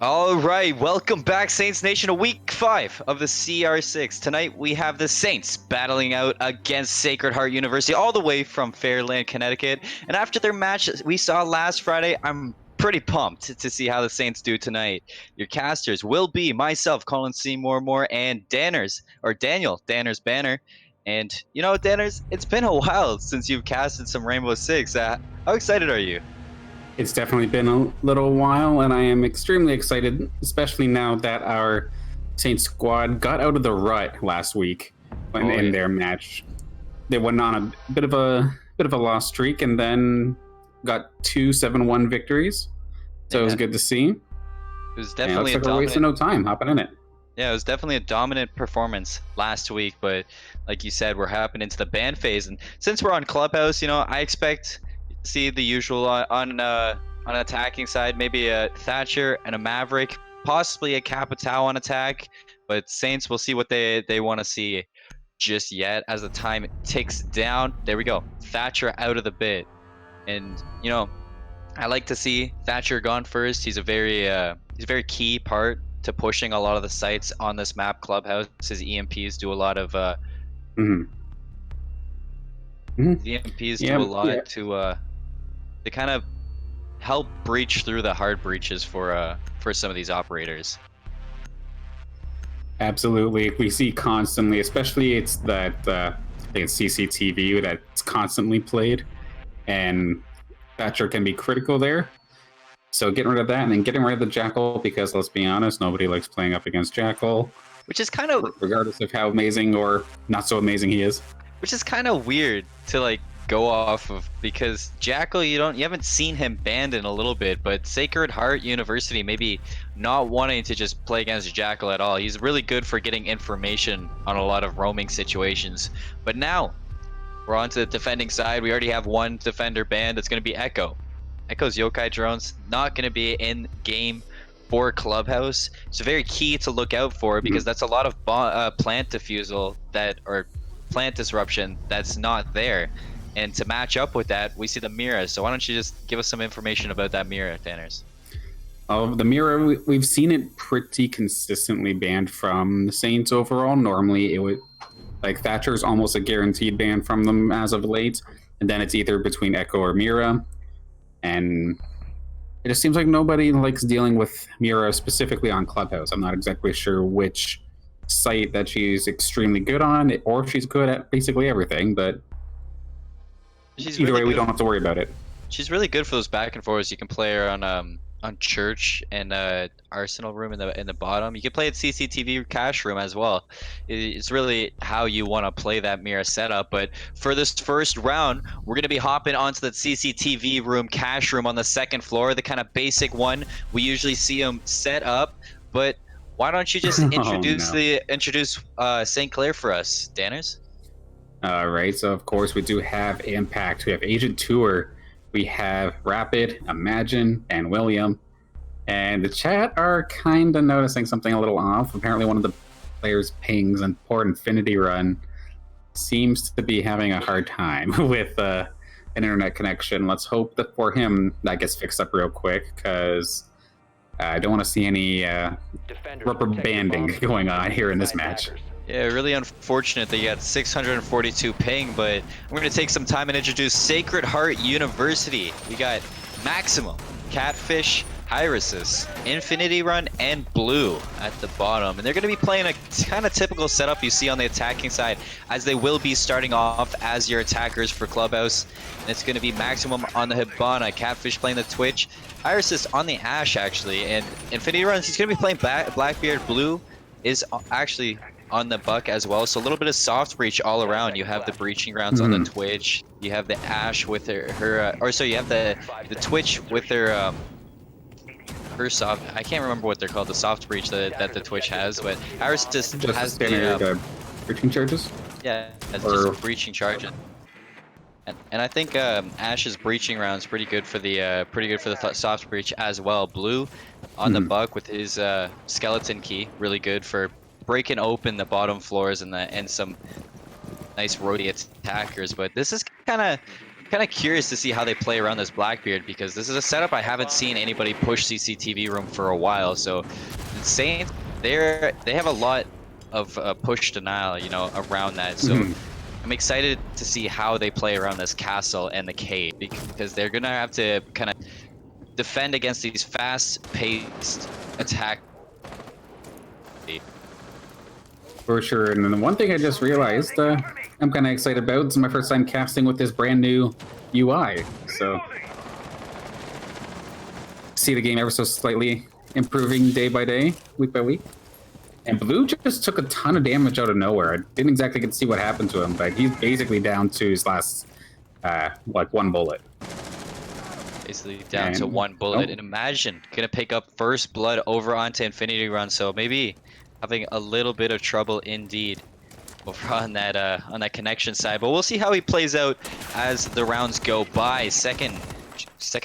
All right, welcome back, Saints Nation, to week 5 of the CR6. Tonight we have the Saints battling out against Sacred Heart University all the way from Fairland, Connecticut. And after their match we saw last Friday, I'm pretty pumped to see how the Saints do tonight. Your casters will be myself, Colin Seymour Moore, and Daniel Danners Banner. And you know, Danners, it's been a while since you've casted some Rainbow Six. How excited are you? It's definitely been a little while, and I am extremely excited, especially now that our Saints squad got out of the rut last week in their match. They went on a bit of a loss streak, and then got two 7-1 victories. So it was good to see. It was definitely looks like we're wasting no time hopping in it. Yeah, it was definitely a dominant performance last week, but like you said, we're hopping into the ban phase, and since we're on Clubhouse, you know, I expect to see the usual on attacking side, maybe a Thatcher and a Maverick, possibly a Capitao on attack, but Saints, we'll see what they want to see just yet as the time ticks down. There we go, Thatcher out of the bit, and you know, I like to see Thatcher gone first. He's a very key part to pushing a lot of the sites on this map. Clubhouse, his EMPs do a lot of EMPs do a lot to kind of help breach through the hard breaches for some of these operators. Absolutely, we see constantly, especially it's that I think it's CCTV that's constantly played, and Thatcher can be critical there. So getting rid of that and then getting rid of the Jackal, because let's be honest, nobody likes playing up against Jackal. Which is kind of, regardless of how amazing or not so amazing he is. Which is kind of weird to like go off of, because Jackal, you haven't seen him banned in a little bit, but Sacred Heart University maybe not wanting to just play against Jackal at all. He's really good for getting information on a lot of roaming situations. But now we're on to the defending side. We already have one defender banned. It's going to be Echo. Echo's yokai drones not going to be in game for Clubhouse. It's very key to look out for, because that's a lot of plant diffusal or plant disruption that's not there. And to match up with that, we see the Mira. So why don't you just give us some information about that Mira, Thanners? The Mira, we've seen it pretty consistently banned from the Saints overall. Normally, it would, like, Thatcher's almost a guaranteed ban from them as of late, and then it's either between Echo or Mira. And it just seems like nobody likes dealing with Mira specifically on Clubhouse. I'm not exactly sure which site that she's extremely good on, or if she's good at basically everything, but either way, we don't have to worry about it. She's really good for those back and forths. You can play her on Church and Arsenal room in the bottom. You can play at CCTV cache room as well. It's really how you want to play that Mira setup. But for this first round, we're going to be hopping onto the CCTV room cache room on the second floor, the kind of basic one we usually see them set up. But why don't you just introduce St. Clair for us, Danners? All right, so of course we do have Impact. We have Agent Tour. We have Rapid, Imagine, and William. And the chat are kind of noticing something a little off. Apparently one of the players' pings and poor Infinity Run seems to be having a hard time with an internet connection. Let's hope that for him that gets fixed up real quick, because I don't want to see any rubber banding going on here in this match. Yeah, really unfortunate that you got 642 ping, but we're going to take some time and introduce Sacred Heart University. We got Maximum, Catfish, Hyrasis, Infinity Run, and Blue at the bottom. And they're going to be playing a kind of typical setup you see on the attacking side, as they will be starting off as your attackers for Clubhouse. And it's going to be Maximum on the Hibana, Catfish playing the Twitch, Hyrasis on the Ash, actually. And Infinity Runs, he's going to be playing Blackbeard. Blue is actually on the Buck as well, so a little bit of soft breach all around. You have the breaching grounds on the Twitch, you have the Ash with you have the Twitch with her soft, I can't remember what they're called, the soft breach that the Twitch has, but ours just has the breaching charges. Yeah, it's just breaching charge. And I think Ash's breaching round is pretty good for the soft breach as well. Blue on the Buck with his skeleton key, really good for breaking open the bottom floors and some nice roadie attackers. But this is kind of kind of curious to see how they play around this Blackbeard, because this is a setup I haven't seen anybody push CCTV room for a while. So the Saints, they have a lot of push denial, you know, around that. So I'm excited to see how they play around this castle and the cave, because they're gonna have to kind of defend against these fast-paced attack. For sure. And then the one thing I just realized I'm kind of excited about, it's my first time casting with this brand new UI. So see the game ever so slightly improving day by day, week by week. And Blue just took a ton of damage out of nowhere. I didn't exactly get to see what happened to him, but he's basically down to his last, like, one bullet. Basically down to one bullet. And imagine, gonna pick up first blood over onto Infinity Run, so maybe having a little bit of trouble indeed over on that connection side. But we'll see how he plays out as the rounds go by. Second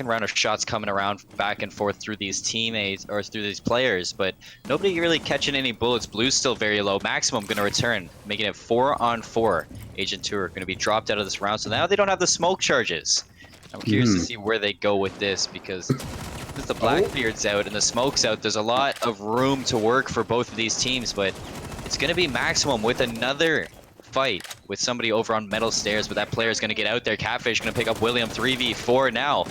round of shots coming around back and forth through these teammates or through these players, but nobody really catching any bullets. Blue's still very low. Maximum gonna return, making it 4-on-4. Agent 2 are gonna be dropped out of this round, so now they don't have the smoke charges. I'm curious to see where they go with this, because with the Blackbeard's out and the smoke's out, there's a lot of room to work for both of these teams, but it's gonna be Maximum with another fight with somebody over on metal stairs, but that player is going to get out there. Catfish going to pick up William. 3v4 now.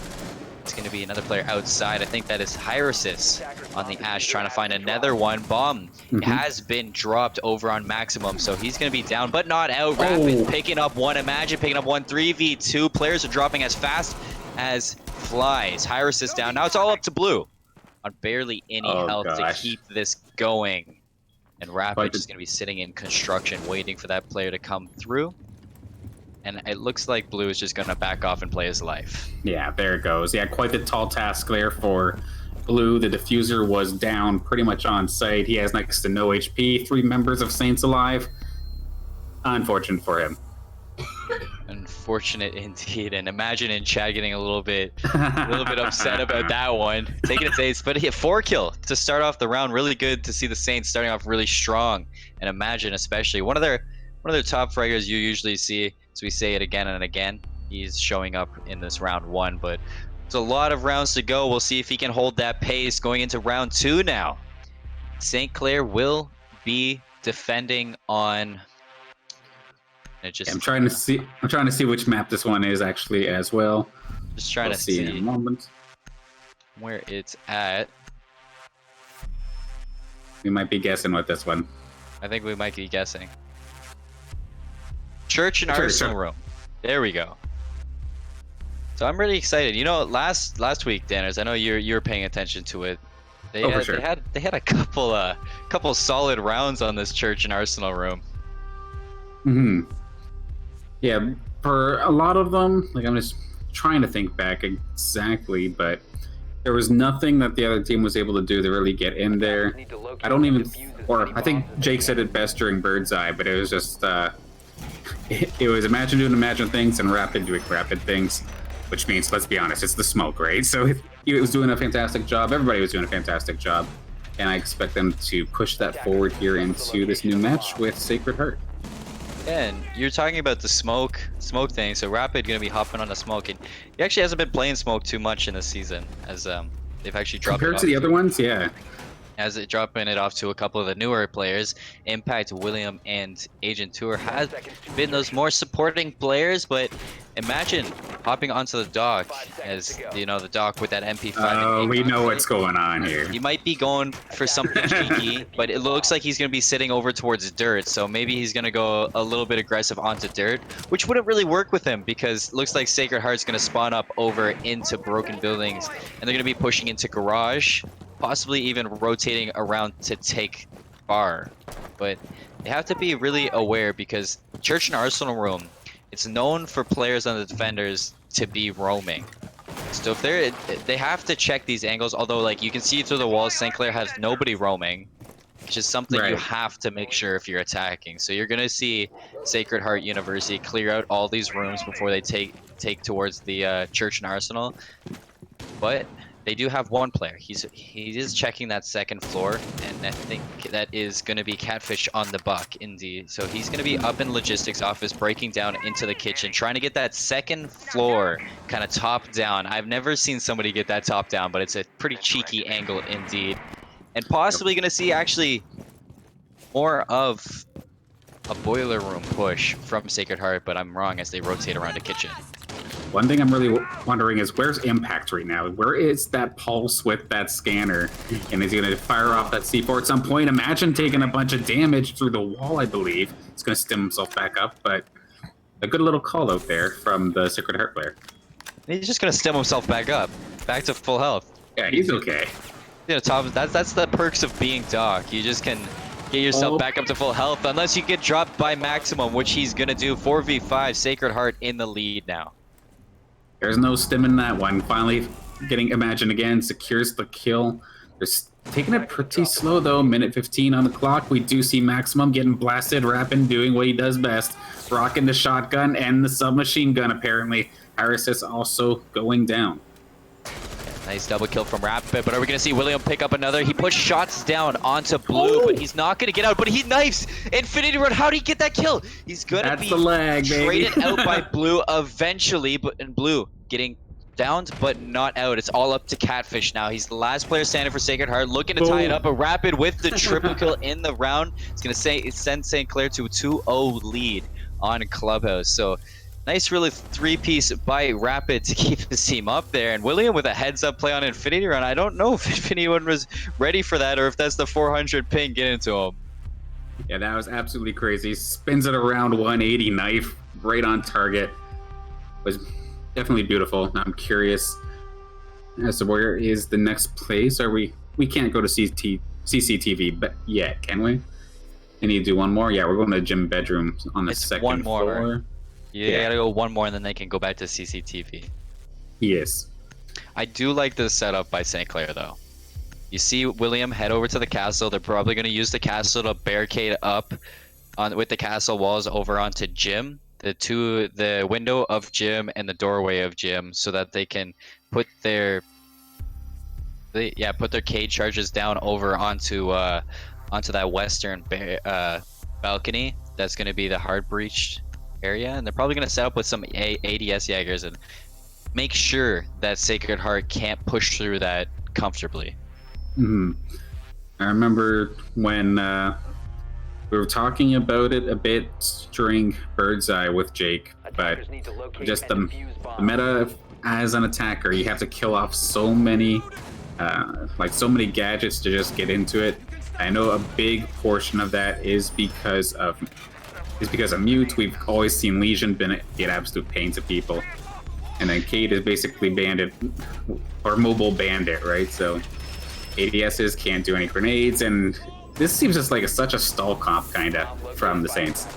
It's going to be another player outside. I think that is CR6 on the Ash trying to find another one. Bomb has been dropped over on Maximum, so he's going to be down, but not out. Rapid picking up one. Imagine picking up one. 3v2. Players are dropping as fast as flies. CR6 down. Now it's all up to Blue on barely any health to keep this going. And Rapid is going to be sitting in construction, waiting for that player to come through. And it looks like Blue is just going to back off and play his life. Yeah, there it goes. Yeah, quite the tall task there for Blue. The diffuser was down pretty much on site. He has next to no HP. 3 members of Saints alive. Unfortunate for him. Unfortunate indeed. And imagine in chat getting a little bit upset about that one. Taking its ace, but he hit 4 kill to start off the round. Really good to see the Saints starting off really strong. And imagine especially one of their top fraggers you usually see, so we say it again and again. He's showing up in this round 1, but it's a lot of rounds to go. We'll see if he can hold that pace going into round 2 now. St. Clair will be defending on I'm trying to see which map this one is actually as well. Just trying to see in a moment where it's at. We might be guessing with this one. I think we might be guessing. Church and Arsenal room. There we go. So I'm really excited. You know, last week, Danners, I know you're paying attention to it. They had a couple solid rounds on this Church and Arsenal room. Yeah, for a lot of them, like I'm just trying to think back exactly, but there was nothing that the other team was able to do to really get in there. I don't even, or I think Jake said it best during Bird's Eye, but it was just, it was Imagine doing Imagine things and Rapid doing Rapid things, which means, let's be honest, it's the smoke, right? So it was doing a fantastic job. Everybody was doing a fantastic job, and I expect them to push that forward here into this new match with Sacred Heart. And you're talking about the smoke thing, so Rapid gonna be hopping on the smoke, and he actually hasn't been playing smoke too much in this season, as they've actually dropped compared to the other ones, yeah. As it dropping it off to a couple of the newer players. Impact, William, and Agent Tour has been those more supporting players, but imagine hopping onto the dock, as you know, the dock with that MP5. Oh, we know what's going on here. He might be going for something cheeky, but it looks like he's going to be sitting over towards dirt, so maybe he's going to go a little bit aggressive onto dirt, which wouldn't really work with him, because it looks like Sacred Heart's going to spawn up over into broken buildings, and they're going to be pushing into garage, possibly even rotating around to take bar. But they have to be really aware, because Church and Arsenal room, it's known for players on the defenders to be roaming. So if they have to check these angles, although like you can see through the walls, St. Clair has nobody roaming, which is something you have to make sure if you're attacking. So you're gonna see Sacred Heart University clear out all these rooms before they take towards the Church and Arsenal. But They do have one player. He is checking that second floor, and I think that is going to be Catfish on the buck, indeed. So he's going to be up in logistics office, breaking down into the kitchen, trying to get that second floor kind of top down. I've never seen somebody get that top down, but it's a pretty cheeky angle indeed, and possibly going to see actually more of a boiler room push from Sacred Heart, but I'm wrong as they rotate around the kitchen. One thing I'm really wondering is where's Impact right now? Where is that pulse with that scanner? And is he going to fire off that C4 at some point? Imagine taking a bunch of damage through the wall, I believe. He's going to stim himself back up, but a good little call out there from the Sacred Heart player. He's just going to stem himself back up, back to full health. Yeah, he's okay. You know, Tom, that's the perks of being Doc. You just can get yourself back up to full health unless you get dropped by Maximum, which he's going to do. 4v5, Sacred Heart in the lead now. There's no stim in that one. Finally getting Imagine again, secures the kill. They're taking it pretty slow though. Minute 15 on the clock. We do see Maximum getting blasted, Rapid doing what he does best. Rocking the shotgun and the submachine gun apparently. CR6 also going down. Nice double kill from Rapid, but are we going to see William pick up another? He pushed shots down onto Blue, but he's not going to get out, but he knifes Infinity Run. How did he get that kill? He's going to be the lag, traded out by Blue eventually, but in Blue getting downed, but not out. It's all up to Catfish now. He's the last player standing for Sacred Heart, looking to tie it up. A Rapid with the triple kill in the round. It's going to send St. Clair to a 2-0 lead on Clubhouse. So nice really three-piece by Rapid to keep his team up there. And William with a heads-up play on Infinity Run. I don't know if Infinity Run was ready for that or if that's the 400 ping getting to him. Yeah, that was absolutely crazy. Spins it around 180 knife right on target. Was definitely beautiful. I'm curious as to where is the next place. Are we can't go to CCTV but yet, can we? I need to do one more. Yeah, we're going to the gym bedroom on the second floor. Yeah, gotta go one more and then they can go back to CCTV. Yes. I do like the setup by St. Clair though. You see William head over to the castle. They're probably going to use the castle to barricade up with the castle walls over onto Gym. The window of Gym and the doorway of Gym, so that they can put their cage charges down over onto that western balcony. That's going to be the hard breached area, and they're probably going to set up with some ADS Jaegers and make sure that Sacred Heart can't push through that comfortably. I remember when we were talking about it a bit during Bird's Eye with Jake, but just the meta as an attacker, you have to kill off so many gadgets to just get into it. I know a big portion of that is because of Mute. We've always seen Legion get absolute pain to people, and then Kate is basically bandit or mobile bandit, right? So ADSs can't do any grenades, and this seems just like such a stall comp kind of from the Saints.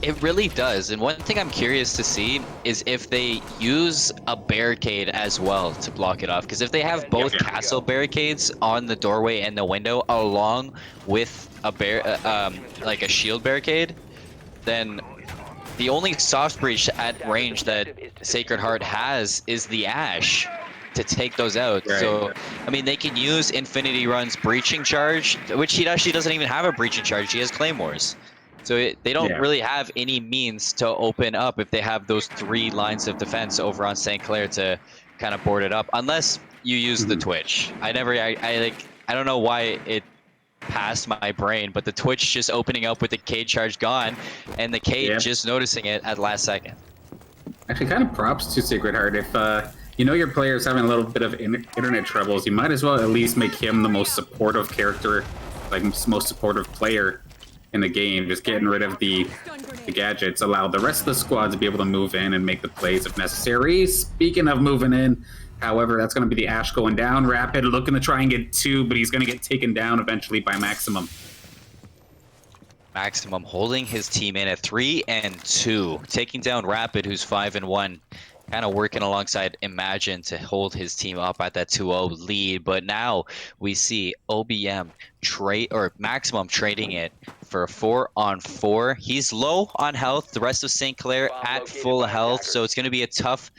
It really does, and one thing I'm curious to see is if they use a barricade as well to block it off. Because if they have both castle barricades on the doorway and the window, along with a like a shield barricade, then the only soft breach at range that Sacred Heart has is the Ash to take those out. Right. So, I mean, they can use Infinity Run's breaching charge, which he actually doesn't even have a breaching charge. He has Claymores. So they don't really have any means to open up if they have those three lines of defense over on St. Clair to kind of board it up, unless you use the Twitch. I don't know why it passed my brain, but the Twitch just opening up with the Cade charge gone, and the Cade just noticing it at last second. Actually, kind of props to Sacred Heart. If you know your player's having a little bit of internet troubles, you might as well at least make him the most supportive character, like most supportive player in the game. Just getting rid of the gadgets, allow the rest of the squad to be able to move in and make the plays if necessary. Speaking of moving in, however, that's going to be the Ash going down. Rapid looking to try and get two, but he's going to get taken down eventually by Maximum. Maximum holding his team in at 3 and 2, taking down Rapid, who's 5 and 1. Kind of working alongside Imagine to hold his team up at that 2-0 lead. But now we see OBM Maximum trading it for a 4-on-4. He's low on health. The rest of St. Clair at full health. So it's going to be a tough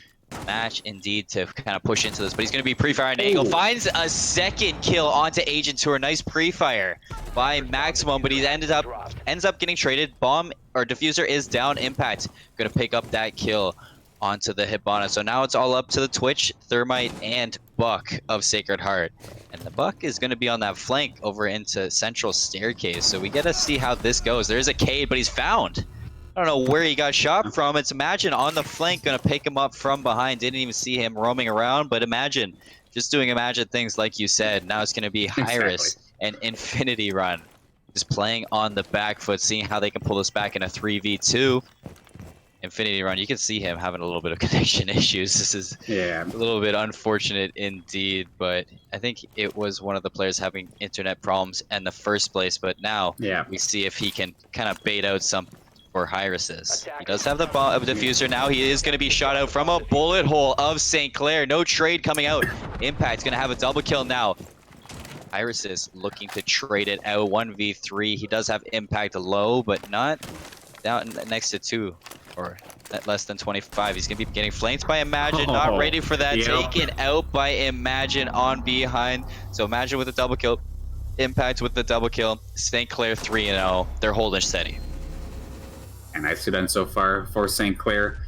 match indeed to kind of push into this, but he's going to be pre-firing an angle. Finds a second kill onto Agent Tour. Nice pre-fire by Maximum, but he ends up getting traded. Bomb or diffuser is down. Impact going to pick up that kill onto the Hibana. So now it's all up to the Twitch, Thermite, and Buck of Sacred Heart. And the Buck is going to be on that flank over into Central Staircase. So we get to see how this goes. There's a Cade, but he's found. I don't know where he got shot from. It's Imagine on the flank, gonna pick him up from behind. Didn't even see him roaming around, but Imagine just doing Imagine things like you said. Now it's gonna be Hyris and Infinity Run, just playing on the back foot, seeing how they can pull this back in a 3v2. Infinity Run, you can see him having a little bit of connection issues. This is a little bit unfortunate indeed, but I think it was one of the players having internet problems in the first place. But now we see if he can kind of bait out some. For Hyris's. He does have the bomb diffuser now. He is going to be shot out from a bullet hole of St. Clair. No trade coming out. Impact's going to have a double kill now. Hyris's looking to trade it out 1v3. He does have Impact low, but not down next to 2 or at less than 25. He's going to be getting flanked by Imagine. Not ready for that. Taken out by Imagine on behind. So Imagine with a double kill. Impact with the double kill. St. Clair 3-0. They're holding steady. And nicely done so far for St. Clair.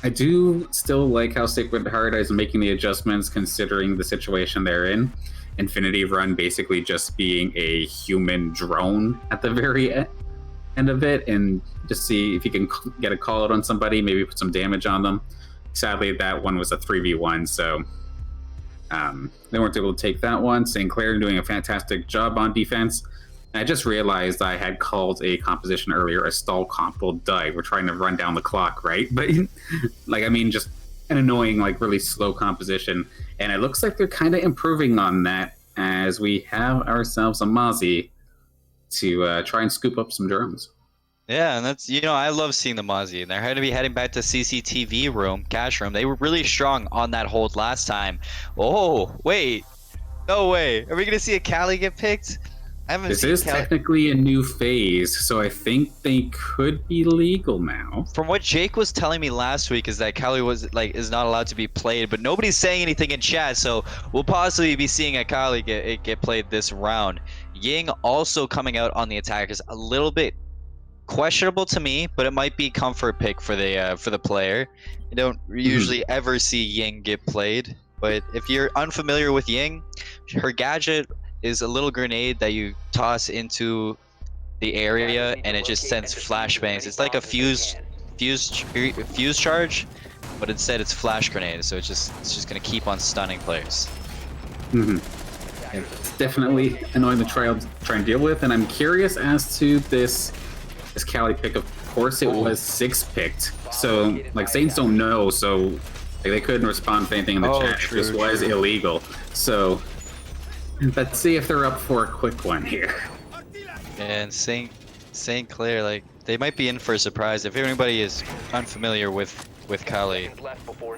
I do still like how Sacred Heart is making the adjustments considering the situation they're in. Infinity Run basically just being a human drone at the very end of it, and just see if you can get a call out on somebody, maybe put some damage on them. Sadly, that one was a 3v1, so they weren't able to take that one. St. Clair doing a fantastic job on defense. I just realized I had called a composition earlier a stall comp. Well, duh, we're trying to run down the clock, right? But, like, I mean, just an annoying, like, really slow composition. And it looks like they're kind of improving on that as we have ourselves a Mozzie to try and scoop up some drones. Yeah, and that's, you know, I love seeing the Mozzie. And they're going to be heading back to CCTV room, cash room. They were really strong on that hold last time. Oh, wait. No way. Are we going to see a Cali get picked? This is technically a new phase, so I think they could be legal now. From what Jake was telling me last week is that Kali is not allowed to be played, but nobody's saying anything in chat, so we'll possibly be seeing a Kali get played this round. Ying also coming out on the attack is a little bit questionable to me, but it might be comfort pick for the player. You don't usually ever see Ying get played, but if you're unfamiliar with Ying, her gadget is a little grenade that you toss into the area and it just sends flashbangs. It's like a fuse charge, but instead it's flash grenade, so it's just gonna keep on stunning players. It's definitely annoying to try and deal with, and I'm curious as to this Cali pick. Of course, it was 6 picked, so like Saints don't know, so like, they couldn't respond to anything in the chat. True, this was illegal, so. Let's see if they're up for a quick one here. And St. Clair, like, they might be in for a surprise. If anybody is unfamiliar with Kali,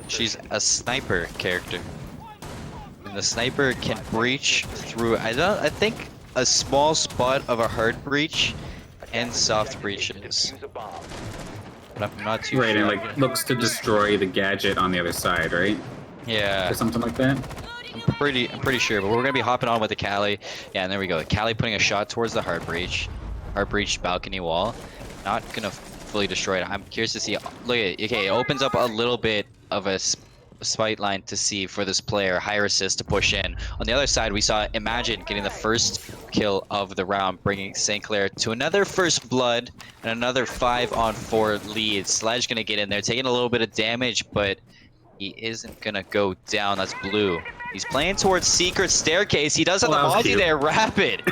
she's a sniper character. And the sniper can breach through, I think, a small spot of a hard breach and soft breaches. But I'm not too sure. Right, and like looks to destroy the gadget on the other side, right? Yeah. Or something like that? I'm pretty sure, but we're gonna be hopping on with the Kali. Yeah, and there we go. Kali putting a shot towards the hard breach balcony wall. Not gonna fully destroy it. I'm curious to see. Look at it. Okay, it opens up a little bit of a spite line to see for this player, Hyris, to push in. On the other side, we saw Imagine getting the first kill of the round, bringing St. Clair to another first blood and another 5-on-4 lead. Sledge gonna get in there, taking a little bit of damage, but he isn't gonna go down. That's blue. He's playing towards Secret Staircase. He does have the Mozzie there. Rapid.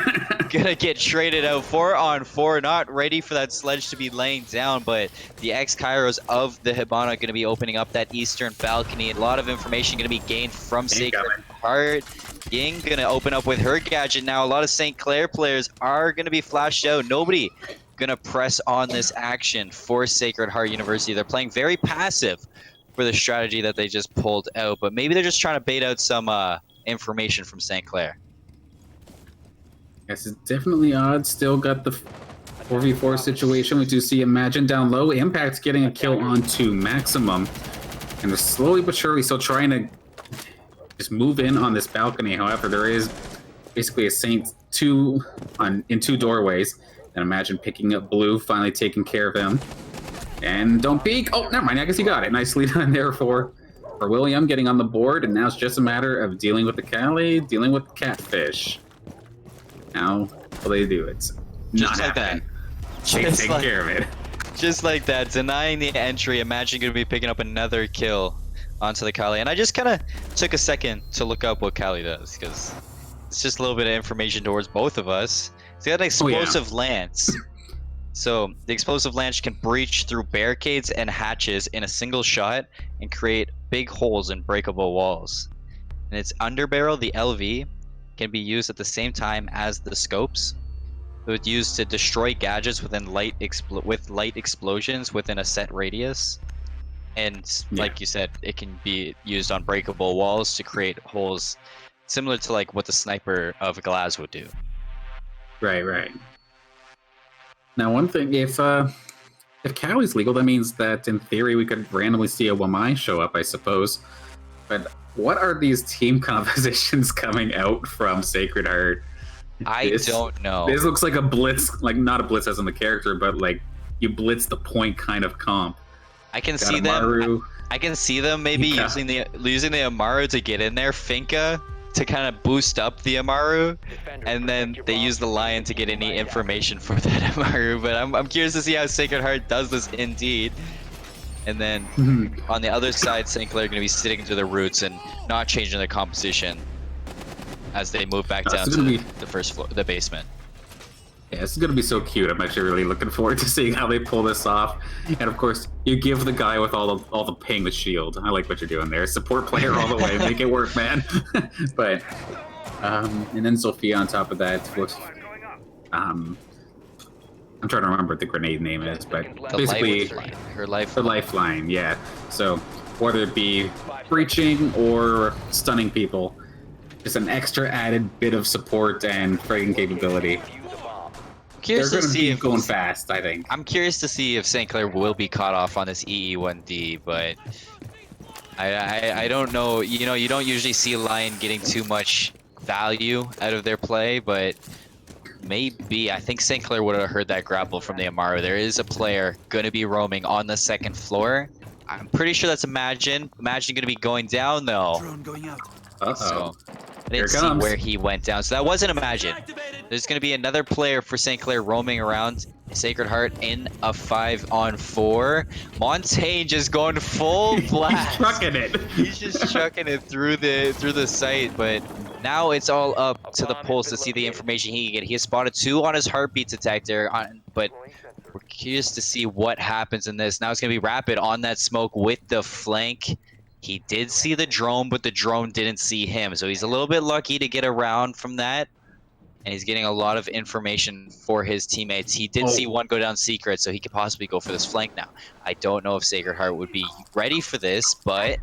Gonna get traded out 4-on-4. Not ready for that Sledge to be laying down, but the ex-Kairos of the Hibana gonna be opening up that eastern balcony. A lot of information gonna be gained from Sacred Heart. Ying gonna open up with her gadget now. A lot of St. Clair players are gonna be flashed out. Nobody gonna press on this action for Sacred Heart University. They're playing very passive for the strategy that they just pulled out, but maybe they're just trying to bait out some information from St. Clair. Yes, it's definitely odd. Still got the 4v4 situation. We do see Imagine down low. Impact's getting a kill onto Maximum. and they're slowly but surely still trying to just move in on this balcony. However, there is basically a Saint in two doorways. And imagine picking up Blue, finally taking care of him. And don't peek. Oh, never mind. I guess he got it. Nicely done there for William getting on the board. And now it's just a matter of dealing with the Callie, dealing with the Catfish. Now, will they do it? Just like that. Just take care of it. Just like that. Denying the entry. Imagine going to be picking up another kill onto the Callie. And I just kind of took a second to look up what Callie does, because it's just a little bit of information towards both of us. It's got an explosive lance. So the explosive lance can breach through barricades and hatches in a single shot and create big holes in breakable walls. And its underbarrel, the LV, can be used at the same time as the scopes. It was used to destroy gadgets within light explosions within a set radius. And like you said, it can be used on breakable walls to create holes similar to like what the sniper of Glass would do. Right. Now, one thing, if Callie's legal, that means that in theory we could randomly see a Wamai show up, I suppose. But what are these team compositions coming out from Sacred Heart? I don't know. This looks like a blitz, like not a blitz as in the character, but like you blitz the point kind of comp. I can see them. I can see them maybe using the Amaru to get in there, Finka to kind of boost up the Amaru, and then they use the Lion to get any information for that Amaru. But I'm curious to see how Sacred Heart does this indeed. And then on the other side, St. Clair going to be sitting to the roots and not changing their composition as they move back down to the first floor, the basement. Yeah, this is going to be so cute. I'm actually really looking forward to seeing how they pull this off. And of course, you give the guy with all the ping the shield. I like what you're doing there. Support player all the way. Make it work, man. But, and then Sophia on top of that. I'm trying to remember what the grenade name is, but basically her lifeline. Her lifeline, yeah. So whether it be breaching or stunning people, just an extra added bit of support and fighting capability. Curious They're to see if going fast, I think. I'm curious to see if St. Clair will be caught off on this EE1D, but I don't know. You know, you don't usually see Lion getting too much value out of their play, but maybe. I think St. Clair would have heard that grapple from the Amaru. There is a player going to be roaming on the second floor. I'm pretty sure that's Imagine. Imagine going to be going down, though. Drone going out. So I didn't see where he went down. So that wasn't Imagine. There's going to be another player for St. Clair roaming around Sacred Heart in a 5-on-4. Montaigne just going full blast. He's trucking it. He's just chucking it through the site, but now it's all up to the Pulse to see the information he can get. He has spotted 2 on his heartbeat detector, but we're curious to see what happens in this. Now it's going to be Rapid on that smoke with the flank. He did see the drone, but the drone didn't see him, so he's a little bit lucky to get around from that. And he's getting a lot of information for his teammates. He did see one go down secret, so he could possibly go for this flank now. I don't know if Sacred Heart would be ready for this, but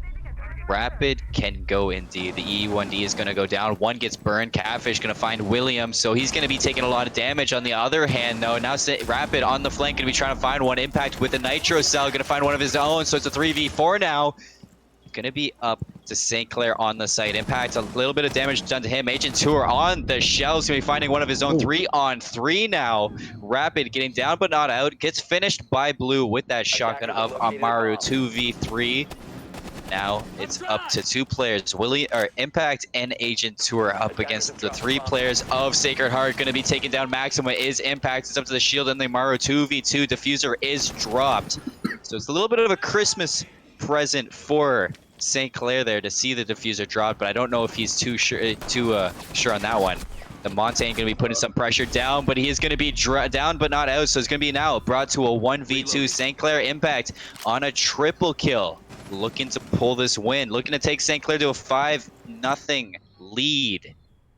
Rapid can go indeed. The E1D is going to go down. One gets burned. Catfish going to find William, so he's going to be taking a lot of damage. On the other hand, though, now Rapid on the flank going to be trying to find one. Impact with the Nitro Cell, going to find one of his own, so it's a 3v4 now. Going to be up to St. Clair on the site. Impact, a little bit of damage done to him. Agent Tour on the shells, going to be finding one of his own. 3-on-3 now. Rapid getting down but not out. Gets finished by Blue with that shotgun of Amaru. 2v3. Now it's up to 2 players. Impact and Agent Tour up against the 3 players of Sacred Heart. Going to be taken down. Maxima is Impact. It's up to the Shield and the Amaru. 2v2. Diffuser is dropped. So it's a little bit of a Christmas present for St. Clair there to see the diffuser drop, but I don't know if he's too sure on that one. The Montaigne going to be putting some pressure down, but he is going to be down but not out, so it's going to be now brought to a 1v2. St. Clair Impact on a triple kill, looking to pull this win, looking to take St. Clair to a 5-0 lead.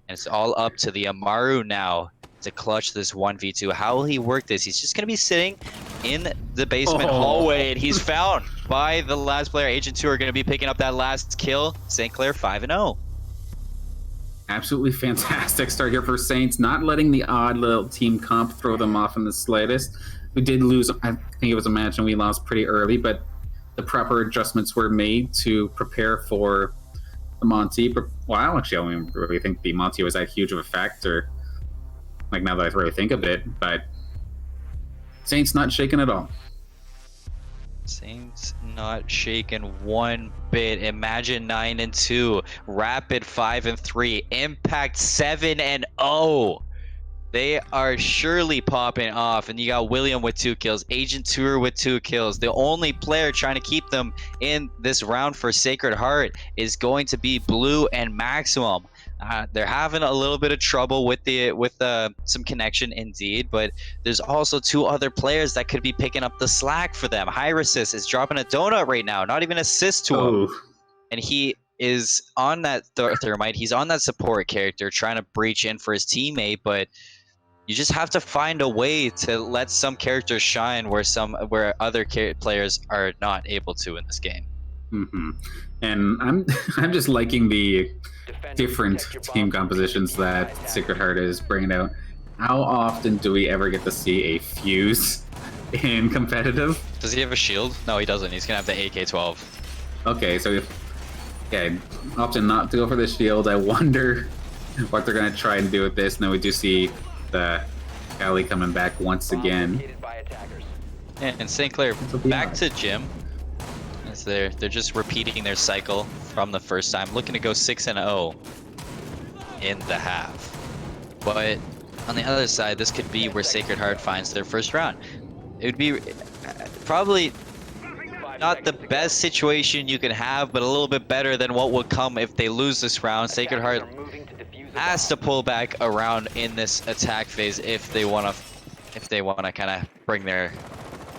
And it's all up to the Amaru now to clutch this 1v2. How will he work this? He's just going to be sitting in the basement hallway, and he's found by the last player. Agent 2 are going to be picking up that last kill. St. Clair 5-0. Absolutely fantastic start here for Saints, not letting the odd little team comp throw them off in the slightest. We did lose, I think it was Imagine we lost pretty early, but the proper adjustments were made to prepare for the Monty. Well, actually, I don't really think the Monty was that huge of a factor. Like now that I really think of it, but Saints not shaken at all. Saints not shaken one bit. Imagine 9-2, Rapid 5-3, Impact 7-0. They are surely popping off, and you got William with 2 kills, Agent Tour with 2 kills. The only player trying to keep them in this round for Sacred Heart is going to be Blue and Maximum. They're having a little bit of trouble with some connection indeed, but there's also 2 other players that could be picking up the slack for them. CR6 is dropping a donut right now, not even assist to him, and he is on that Thermite. He's on that support character trying to breach in for his teammate, but you just have to find a way to let some characters shine where other players are not able to in this game. Mm-hmm. And I'm just liking the different team compositions that Sacred Heart is bringing out. How often do we ever get to see a Fuse in competitive? Does he have a shield? No, he doesn't. He's gonna have the AK-12. Okay, so opting not to go for the shield. I wonder what they're gonna try and do with this. And then we do see the Alley coming back once again. And St. Clair back to Jim. As they're just repeating their cycle from the first time, looking to go 6-0 in the half. But on the other side, this could be where Sacred Heart finds their first round. It would be probably not the best situation you can have, but a little bit better than what would come if they lose this round. Sacred Heart has to pull back around in this attack phase if they want to kind of bring their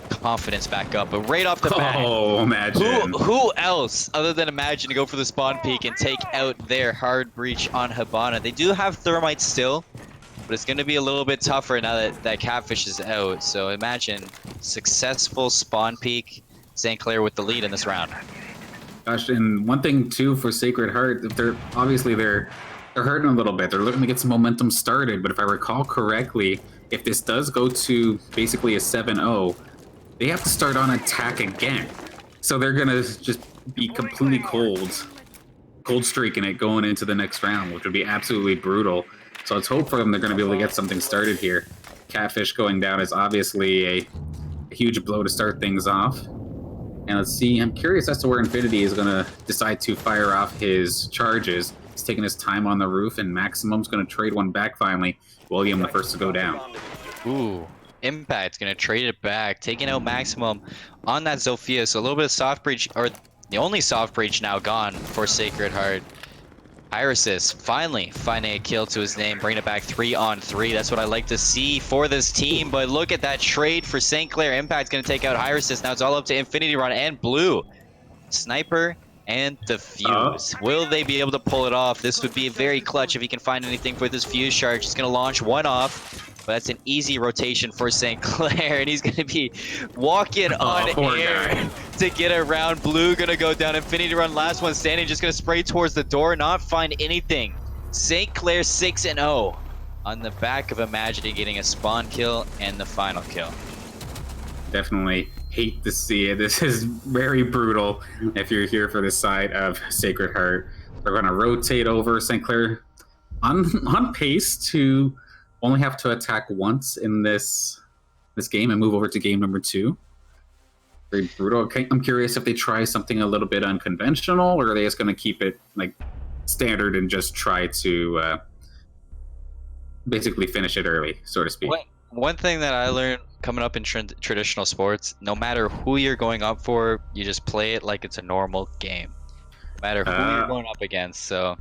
confidence back up. But right off the bat, Imagine. who else other than Imagine to go for the spawn peek and take out their hard breach on Hibana? They do have Thermite still, but it's going to be a little bit tougher now that Catfish is out. So Imagine successful spawn peek. St. Clair with the lead in this round. Gosh, and one thing too for Sacred Heart, they're hurting a little bit. They're looking to get some momentum started, but if I recall correctly, if this does go to basically a 7-0, they have to start on attack again. So they're gonna just be completely cold streaking it going into the next round, which would be absolutely brutal. So let's hope for them they're gonna be able to get something started here. Catfish going down is obviously a huge blow to start things off. And let's see, I'm curious as to where Infinity is going to decide to fire off his charges. He's taking his time on the roof, and Maximum's going to trade one back finally. William the first to go down. Ooh, Impact's going to trade it back, taking out Maximum on that Zofia. So a little bit of soft breach, or the only soft breach now gone for Sacred Heart. CR6 finally finding a kill to his name, bringing it back 3-on-3. That's what I like to see for this team. But look at that trade for St. Clair. Impact's going to take out CR6. Now it's all up to Infinity Run and Blue. Sniper and the Fuse. Will they be able to pull it off? This would be very clutch if he can find anything for this Fuse charge. He's going to launch one off. But that's an easy rotation for St. Clair, and he's going to be walking on air to get around. Blue going to go down. Infinity Run, last one standing, just going to spray towards the door, not find anything. St. Clair 6-0 on the back of Imagine getting a spawn kill and the final kill. Definitely hate to see it. This is very brutal if you're here for the side of Sacred Heart. They're going to rotate over. St. Clair on pace to only have to attack once in this game and move over to game number 2. Very brutal. Okay, I'm curious if they try something a little bit unconventional, or are they just going to keep it like standard and just try to basically finish it early, so to speak. One thing that I learned coming up in traditional sports, no matter who you're going up for, you just play it like it's a normal game. No matter who you're going up against. So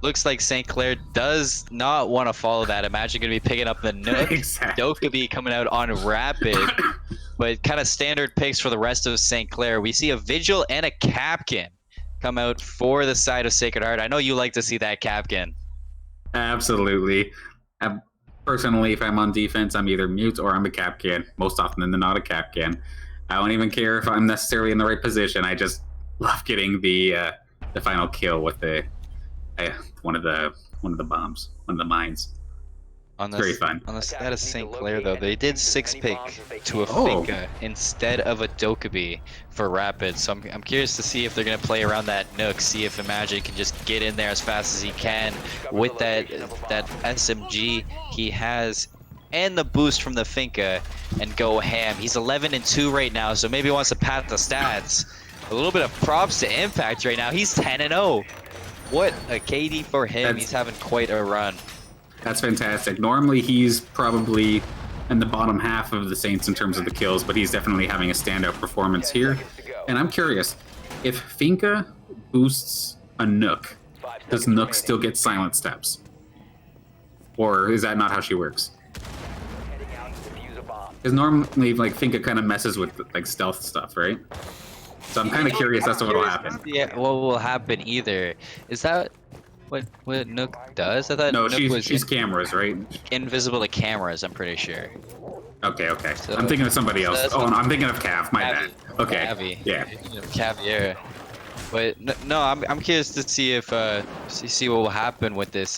looks like St. Clair does not want to follow that. Imagine going to be picking up the Nook. Exactly. Doke could be coming out on Rapid. But kind of standard picks for the rest of St. Clair. We see a Vigil and a Capkin come out for the side of Sacred Heart. I know you like to see that Capkin. Absolutely. Personally, if I'm on defense, I'm either mute or I'm a Capkin. Most often than not a Capkin. I don't even care if I'm necessarily in the right position. I just love getting the final kill with one of the bombs, one of the mines. On It's very this, fun. on the status St. Clair though, they did 6-pick to a Oh. Finka instead of a Dokkaebi for Rapid. So I'm curious to see if they're gonna play around that Nook, see if Imagine can just get in there as fast as he can with that SMG he has and the boost from the Finka and go ham. He's 11-2 right now, so maybe he wants to pat the stats. A little bit of props to Impact right now. He's 10-0. What a KD for him. He's having quite a run. That's fantastic. Normally, he's probably in the bottom half of the Saints in terms of the kills, but he's definitely having a standout performance here. And I'm curious, if Finka boosts a Nook, does Nook still get silent steps? Or is that not how she works? Because normally, like, Finka kind of messes with, like, stealth stuff, right? So I'm kind of curious as to what will happen. Yeah, what will happen either? Is that what Nook does? I thought No, Nook was she's cameras, right? invisible to cameras, I'm pretty sure. Okay. So- I'm thinking of somebody else. that's Oh, what- no, I'm thinking of Cav. My bad. Okay. Cavi. Yeah. Caviar. But no, I'm curious to see if see what will happen with this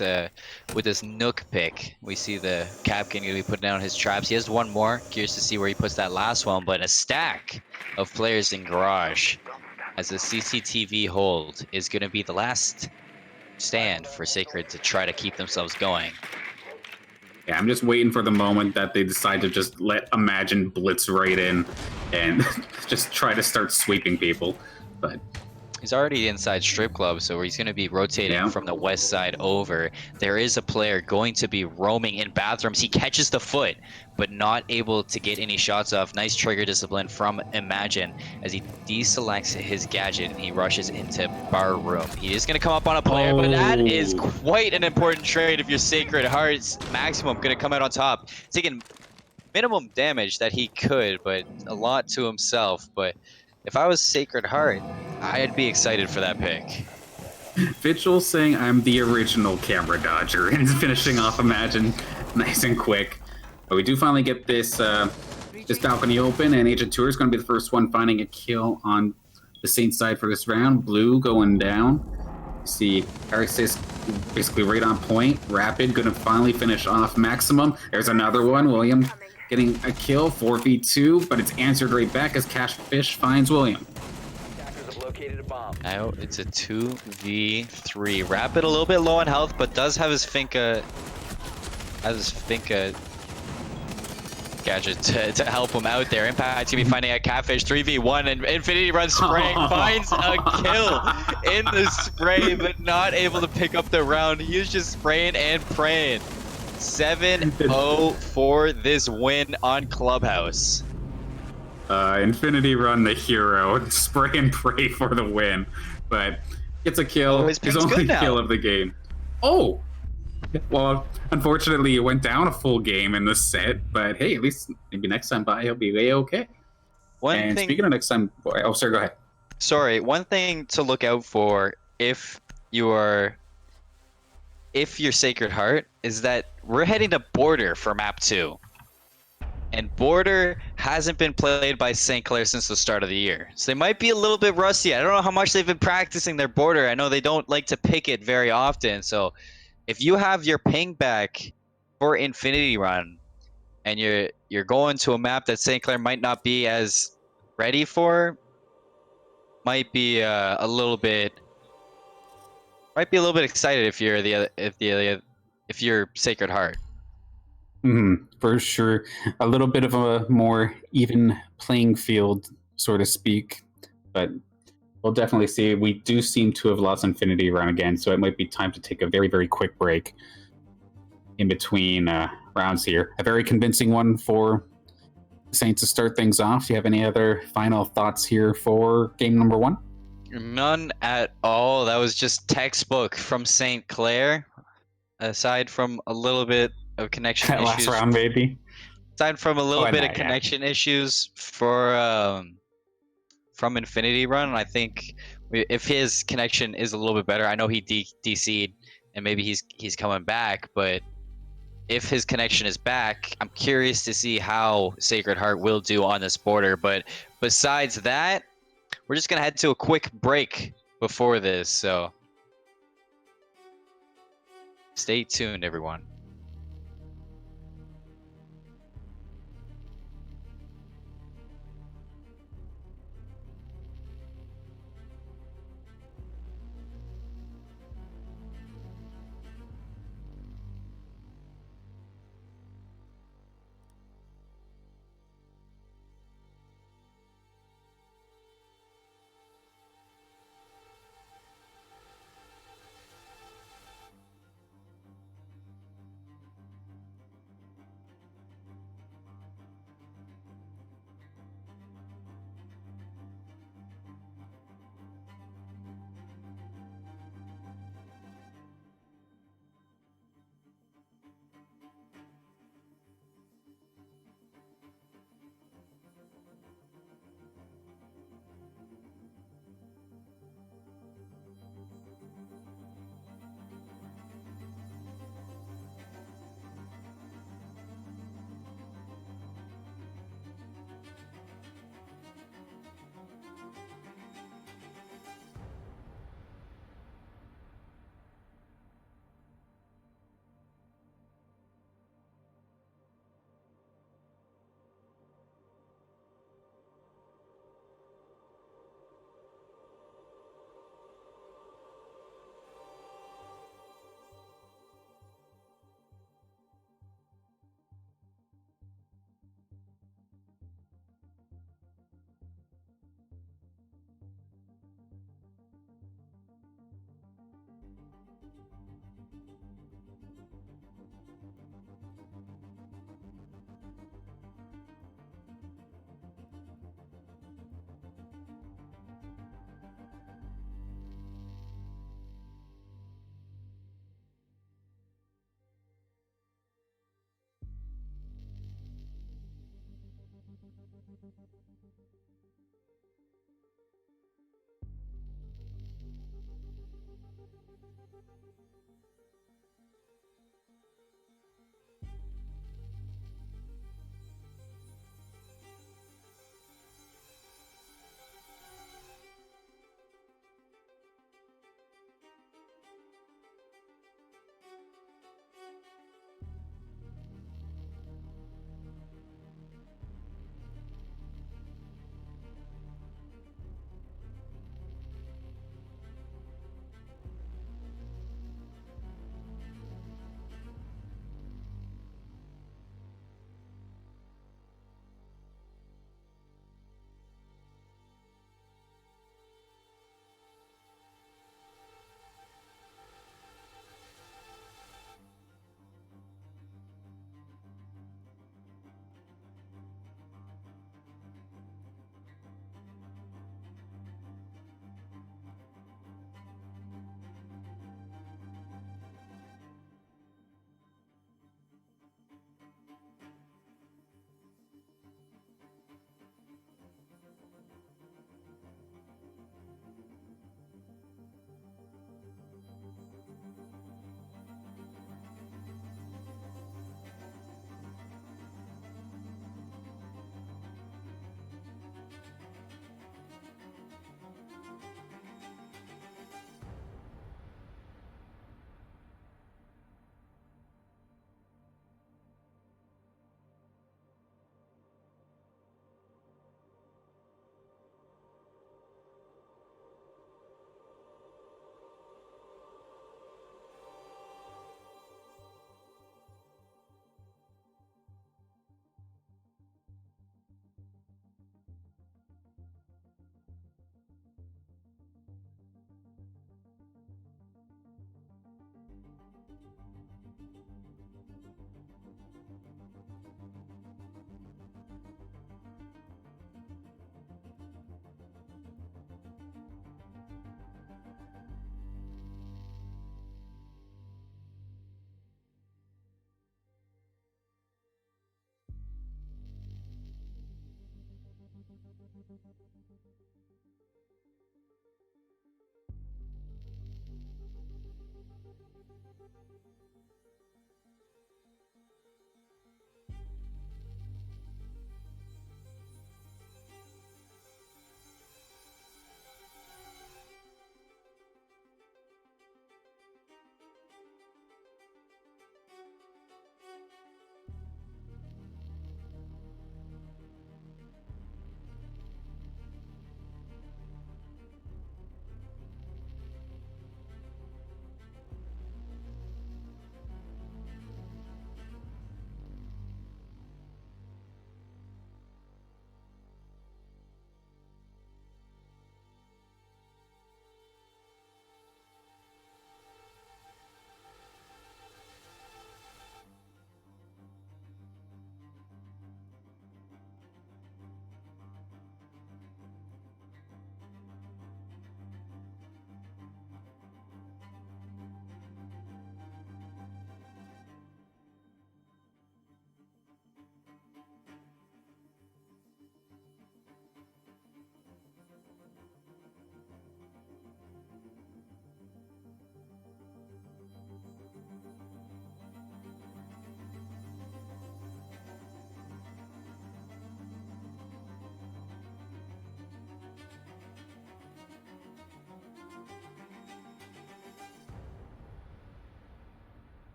Nook pick. We see the Capkin gonna be putting down his traps. He has one more. Curious to see where he puts that last one. But a stack of players in garage as the CCTV hold is gonna be the last stand for Sacred to try to keep themselves going. Yeah, I'm just waiting for the moment that they decide to just let Imagine blitz right in and just try to start sweeping people. But He's already inside strip club, so he's going to be rotating from the west side over. There is a player going to be roaming in bathrooms. He catches the foot, but not able to get any shots off. Nice trigger discipline from Imagine as he deselects his gadget and he rushes into bar room. He is going to come up on a player, but that is quite an important trade if you're Sacred Hearts. Maximum going to come out on top, taking minimum damage that he could, but a lot to himself. But if I was Sacred Heart, I'd be excited for that pick. Vigil saying I'm the original camera dodger and finishing off Imagine nice and quick. But we do finally get this balcony open, and Agent Tour is going to be the first one finding a kill on the Saints side for this round. Blue going down. See CR6 basically right on point. Rapid going to finally finish off Maximum. There's another one. William getting a kill, 4v2, but it's answered right back as Cashfish finds William. Now it's a 2v3. Rapid a little bit low on health, but does have his Finka gadget to help him out there. Impact's gonna be finding a Catfish 3v1 and Infinity Run spraying finds a kill in the spray, but not able to pick up the round. He was just spraying and praying. 7-0 for this win on Clubhouse. Infinity Run the hero, spray and pray for the win, but gets a kill, his only kill of the game. Oh! Well, unfortunately, it went down a full game in the set, but hey, at least maybe next time by he'll be okay. And speaking of next time, oh, sorry, go ahead. Sorry, one thing to look out for if you're Sacred Heart is that we're heading to Border for map 2. And Border hasn't been played by St. Clair since the start of the year. So they might be a little bit rusty. I don't know how much they've been practicing their Border. I know they don't like to pick it very often. So if you have your ping back for Infinity Run and you're going to a map that St. Clair might not be as ready for, might be a little bit excited if you're Sacred Heart. For sure. A little bit of a more even playing field, so to speak. But we'll definitely see. We do seem to have lost Infinity Run again, so it might be time to take a very, very quick break in between rounds here. A very convincing one for the Saints to start things off. Do you have any other final thoughts here for game number 1? None at all. That was just textbook from St. Clair. Aside from a little bit of connection issues. Last round, maybe. Aside from a little bit of connection issues from Infinity Run, I think if his connection is a little bit better, I know he DC'd and maybe he's coming back, but if his connection is back, I'm curious to see how Sacred Heart will do on this Border. But besides that, we're just gonna head to a quick break before this, so stay tuned, everyone.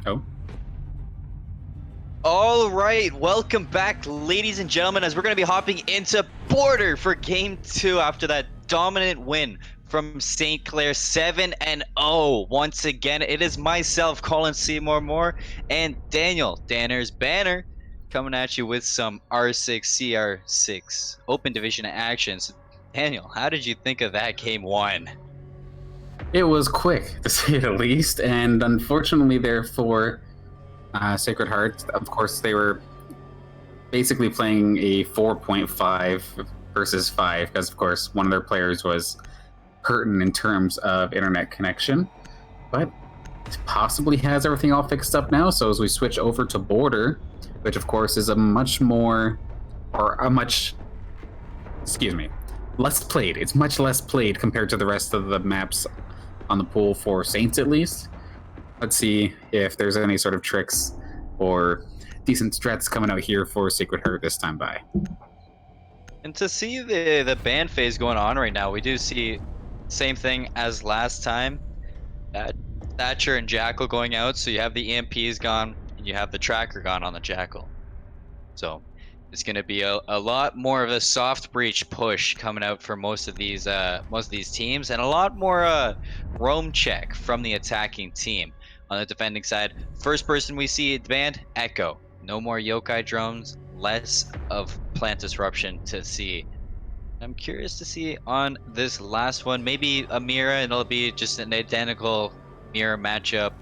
Oh, All right, welcome back, ladies and gentlemen, as we're going to be hopping into Border for Game 2 after that dominant win from St. Clair 7-0. Once again, it is myself, Colin Seymour Moore, and Daniel Danner's Banner coming at you with some R6 CR6 open division actions. Daniel, how did you think of that game one? It was quick, to say the least, and unfortunately, therefore, Sacred Heart, of course, they were basically playing a 4.5 versus 5, because, of course, one of their players was hurting in terms of internet connection, but possibly has everything all fixed up now. So as we switch over to Border, which, of course, is a much more, or a much, excuse me, less played. It's much less played compared to the rest of the maps on the pool for Saints, at least. Let's see if there's any sort of tricks or decent strats coming out here for Sacred Heart this time by. And to see the ban phase going on right now, we do see same thing as last time. Thatcher and Jackal going out, so you have the EMPs gone, and you have the tracker gone on the Jackal. So it's going to be a lot more of a soft breach push coming out for most of these teams, and a lot more roam check from the attacking team. On the defending side, first person we see banned, Echo. No more yokai drones, less of plant disruption to see. I'm curious to see on this last one, maybe a Mira, and it'll be just an identical Mira matchup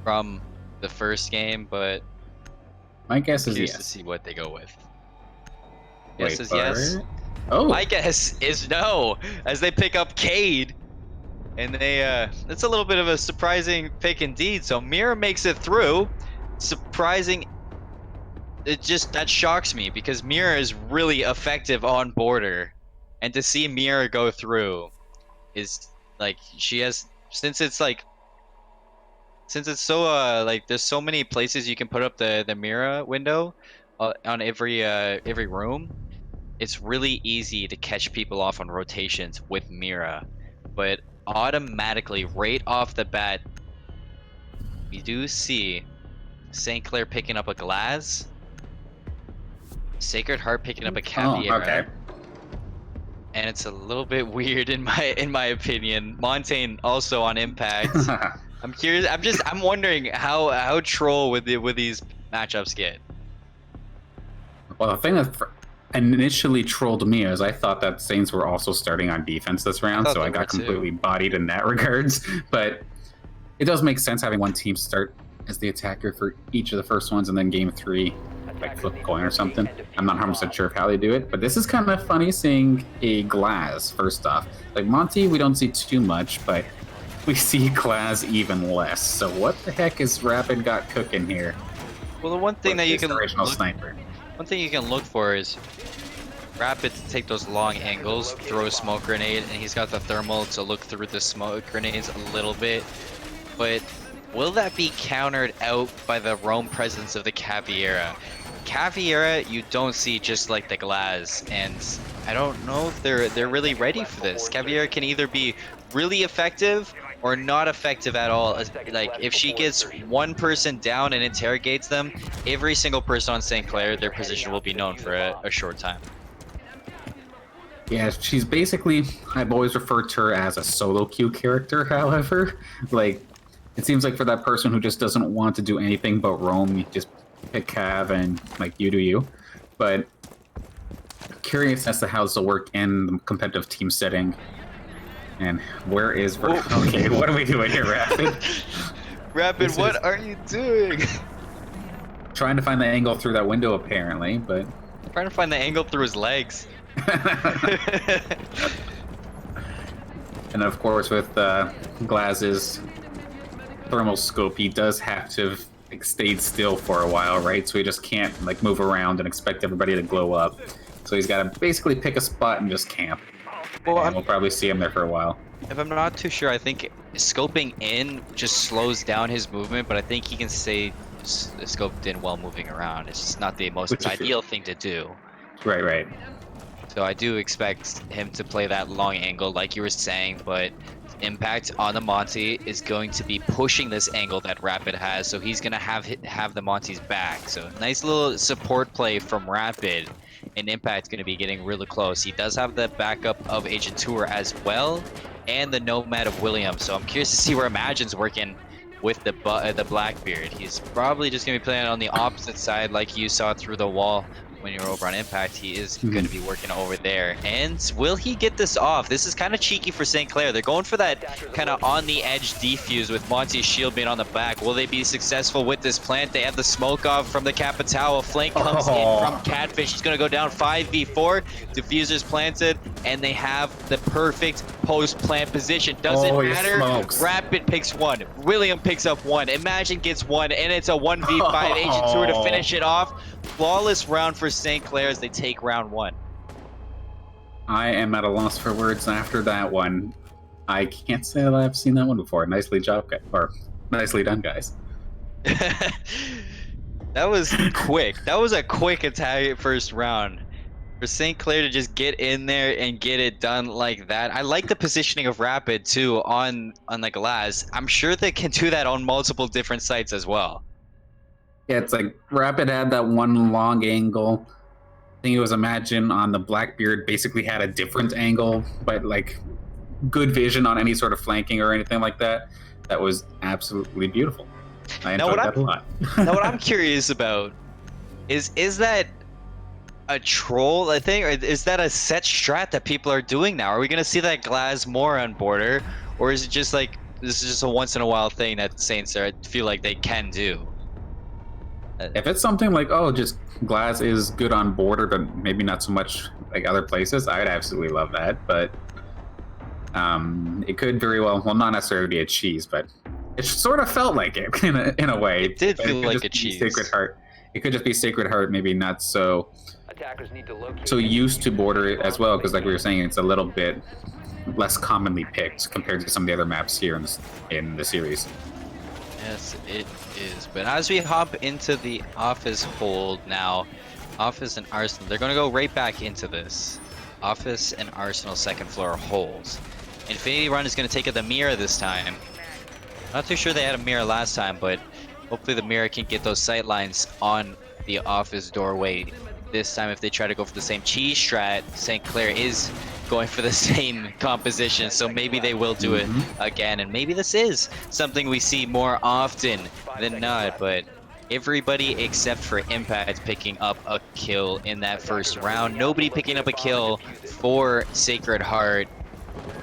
from the first game, but My guess is curious yes. to see what they go with. Wait, Guess is yes. Oh, My guess is no, as they pick up Cade, and they it's a little bit of a surprising pick indeed. So Mira makes it through. Surprising. That shocks me because Mira is really effective on Border, and to see Mira go through is like she has since it's so like there's so many places you can put up the Mira window on every room. It's really easy to catch people off on rotations with Mira, but automatically right off the bat we do see St. Clair picking up a glass, Sacred Heart picking up a Caveira. Oh, okay. And it's a little bit weird in my opinion. Montaigne also on Impact. I'm curious. I'm wondering how troll with these matchups get. Well, the thing that initially trolled me is I thought that Saints were also starting on defense this round, so I got completely bodied in that regards. But it does make sense having one team start as the attacker for each of the first ones, and then game 3 like flip a coin or something. I'm not 100% sure of how they do it, but this is kind of funny seeing a glass first off. Like Monty, we don't see too much, but we see glass even less. So what the heck is Rapid got cooking here? Well, the one thing that you can sniper. One thing you can look for is Rapid to take those long angles, throw a smoke grenade, and he's got the thermal to look through the smoke grenades a little bit. But will that be countered out by the roam presence of the Caveira? Caveira, you don't see just like the glass, and I don't know if they're really ready for this. Caveira can either be really effective or not effective at all. Like if she gets one person down and interrogates them, every single person on St. Clair, their position will be known for a short time. Yeah, she's basically, I've always referred to her as a solo queue character, however. Like, it seems like for that person who just doesn't want to do anything but roam, you just pick Cav and, like, you do you. But I'm curious as to how this will work in the competitive team setting. And where is... Okay, what are we doing here, Rapid? Rapid, what are you doing? Trying to find the angle through that window, apparently, but... Trying to find the angle through his legs. And of course, with Glaz's thermal scope, he does have to have like, stayed still for a while, right? So he just can't like move around and expect everybody to glow up. So he's got to basically pick a spot and just camp. Well, and we'll probably see him there for a while. If I'm not too sure, I think scoping in just slows down his movement, but I think he can stay scoped in while moving around. It's just not the most ideal thing to do. Right, right. So I do expect him to play that long angle like you were saying, but Impact on the Monty is going to be pushing this angle that Rapid has, so he's going to have the Monty's back. So nice little support play from Rapid, and Impact's going to be getting really close. He does have the backup of Agent Tour as well, and the Nomad of William, so I'm curious to see where Imagine's working with the Blackbeard. He's probably just gonna be playing on the opposite side, like you saw through the wall when you were over on Impact. He is going to be working over there. And will he get this off? This is kind of cheeky for St. Clair. They're going for that kind of on the edge defuse with Monty's shield being on the back. Will they be successful with this plant? They have the smoke off from the Capitao. A flank comes in from Catfish. He's going to go down 5v4. Diffuser's planted, and they have the perfect post-plant position. Doesn't matter. Rapid picks one. William picks up one. Imagine gets one, and it's a 1v5 Agent Tour to finish it off. Flawless round for St. Clair as they take round one. I am at a loss for words after that one. I can't say that I've seen that one before. Nicely done, guys. That was quick. That was a quick attack first round. For St. Clair to just get in there and get it done like that. I like the positioning of Rapid too on the glass. I'm sure they can do that on multiple different sites as well. Yeah, it's like Rapid had that one long angle. I think it was Imagine on the Blackbeard basically had a different angle, but like good vision on any sort of flanking or anything like that. That was absolutely beautiful. I enjoyed that a lot. Now what I'm curious about is that a troll, I think, or is that a set strat that people are doing now? Are we going to see that glass more on border, or is it just like this is just a once in a while thing that Saints feel like they can do? If it's something like, oh, just glass is good on border, but maybe not so much like other places, I'd absolutely love that. But it could very well not necessarily be a cheese, but it sort of felt like it in a way. It did feel like a cheese. Sacred Heart. It could just be Sacred Heart, maybe not so used to border as well, because like we were saying, it's a little bit less commonly picked compared to some of the other maps here in the series. Yes, it is. But as we hop into the Office hold now, Office and Arsenal, they're going to go right back into this. Office and Arsenal second floor holds. Infinity Run is going to take out the mirror this time. Not too sure they had a mirror last time, but hopefully the mirror can get those sight lines on the Office doorway. This time if they try to go for the same cheese strat, St. Clair is going for the same composition, so maybe they will do it again, and maybe this is something we see more often than not. But everybody except for Impact picking up a kill in that first round. Nobody picking up a kill for Sacred Heart.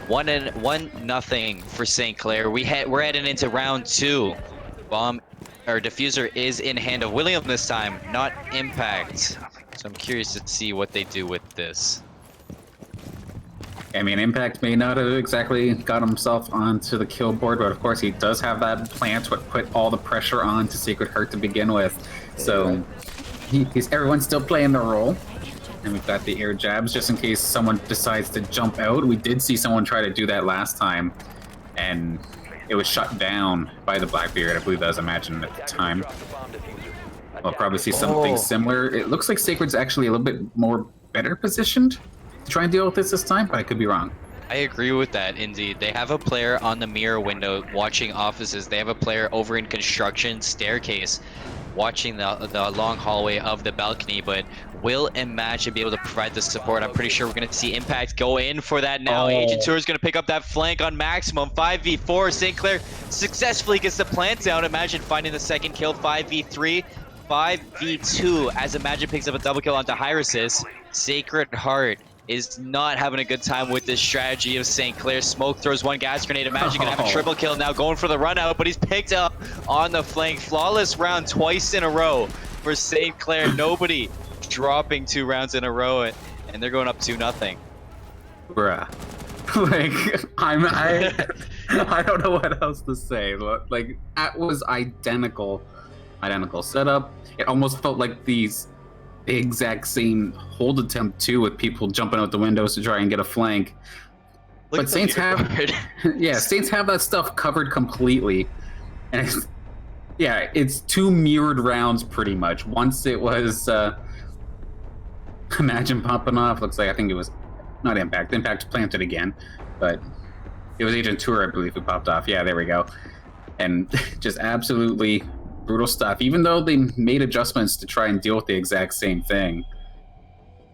1-0 for St. Clair. We're heading into round two. Bomb or diffuser is in hand of William this time, not Impact. So I'm curious to see what they do with this. I mean, Impact may not have exactly got himself onto the kill board, but of course he does have that plant what put all the pressure on to Sacred Heart to begin with. So everyone's still playing their role. And we've got the air jabs just in case someone decides to jump out. We did see someone try to do that last time, and it was shut down by the Blackbeard. I believe that was Imagine at the time. We'll probably see something similar. It looks like Sacred's actually a little bit more better positioned to try and deal with this time, but I could be wrong. I agree with that, indeed. They have a player on the mirror window watching offices. They have a player over in construction staircase watching the long hallway of the balcony, but will Imagine be able to provide the support? I'm pretty sure we're going to see Impact go in for that now. Agent Tour is going to pick up that flank on maximum. 5v4. St. Clair successfully gets the plant down. Imagine finding the second kill. 5v3. 5v2 as Imagine picks up a double kill onto CR6. Sacred Heart is not having a good time with this strategy of St. Clair. Smoke throws one gas grenade. Imagine gonna have a triple kill now, going for the run out, but he's picked up on the flank. Flawless round twice in a row for St. Clair. Nobody dropping 2 rounds in a row, and they're going up 2-0. Bruh. Like, I don't know what else to say. Like, that was identical setup. It almost felt like the exact same hold attempt too, with people jumping out the windows to try and get a flank. But Saints have Saints have that stuff covered completely. And it's 2 mirrored rounds pretty much. Once it was Imagine popping off. Looks like, I think it was not Impact. Impact planted again, but it was Agent Tour, I believe, who popped off. Yeah, there we go. And just absolutely brutal stuff. Even though they made adjustments to try and deal with the exact same thing,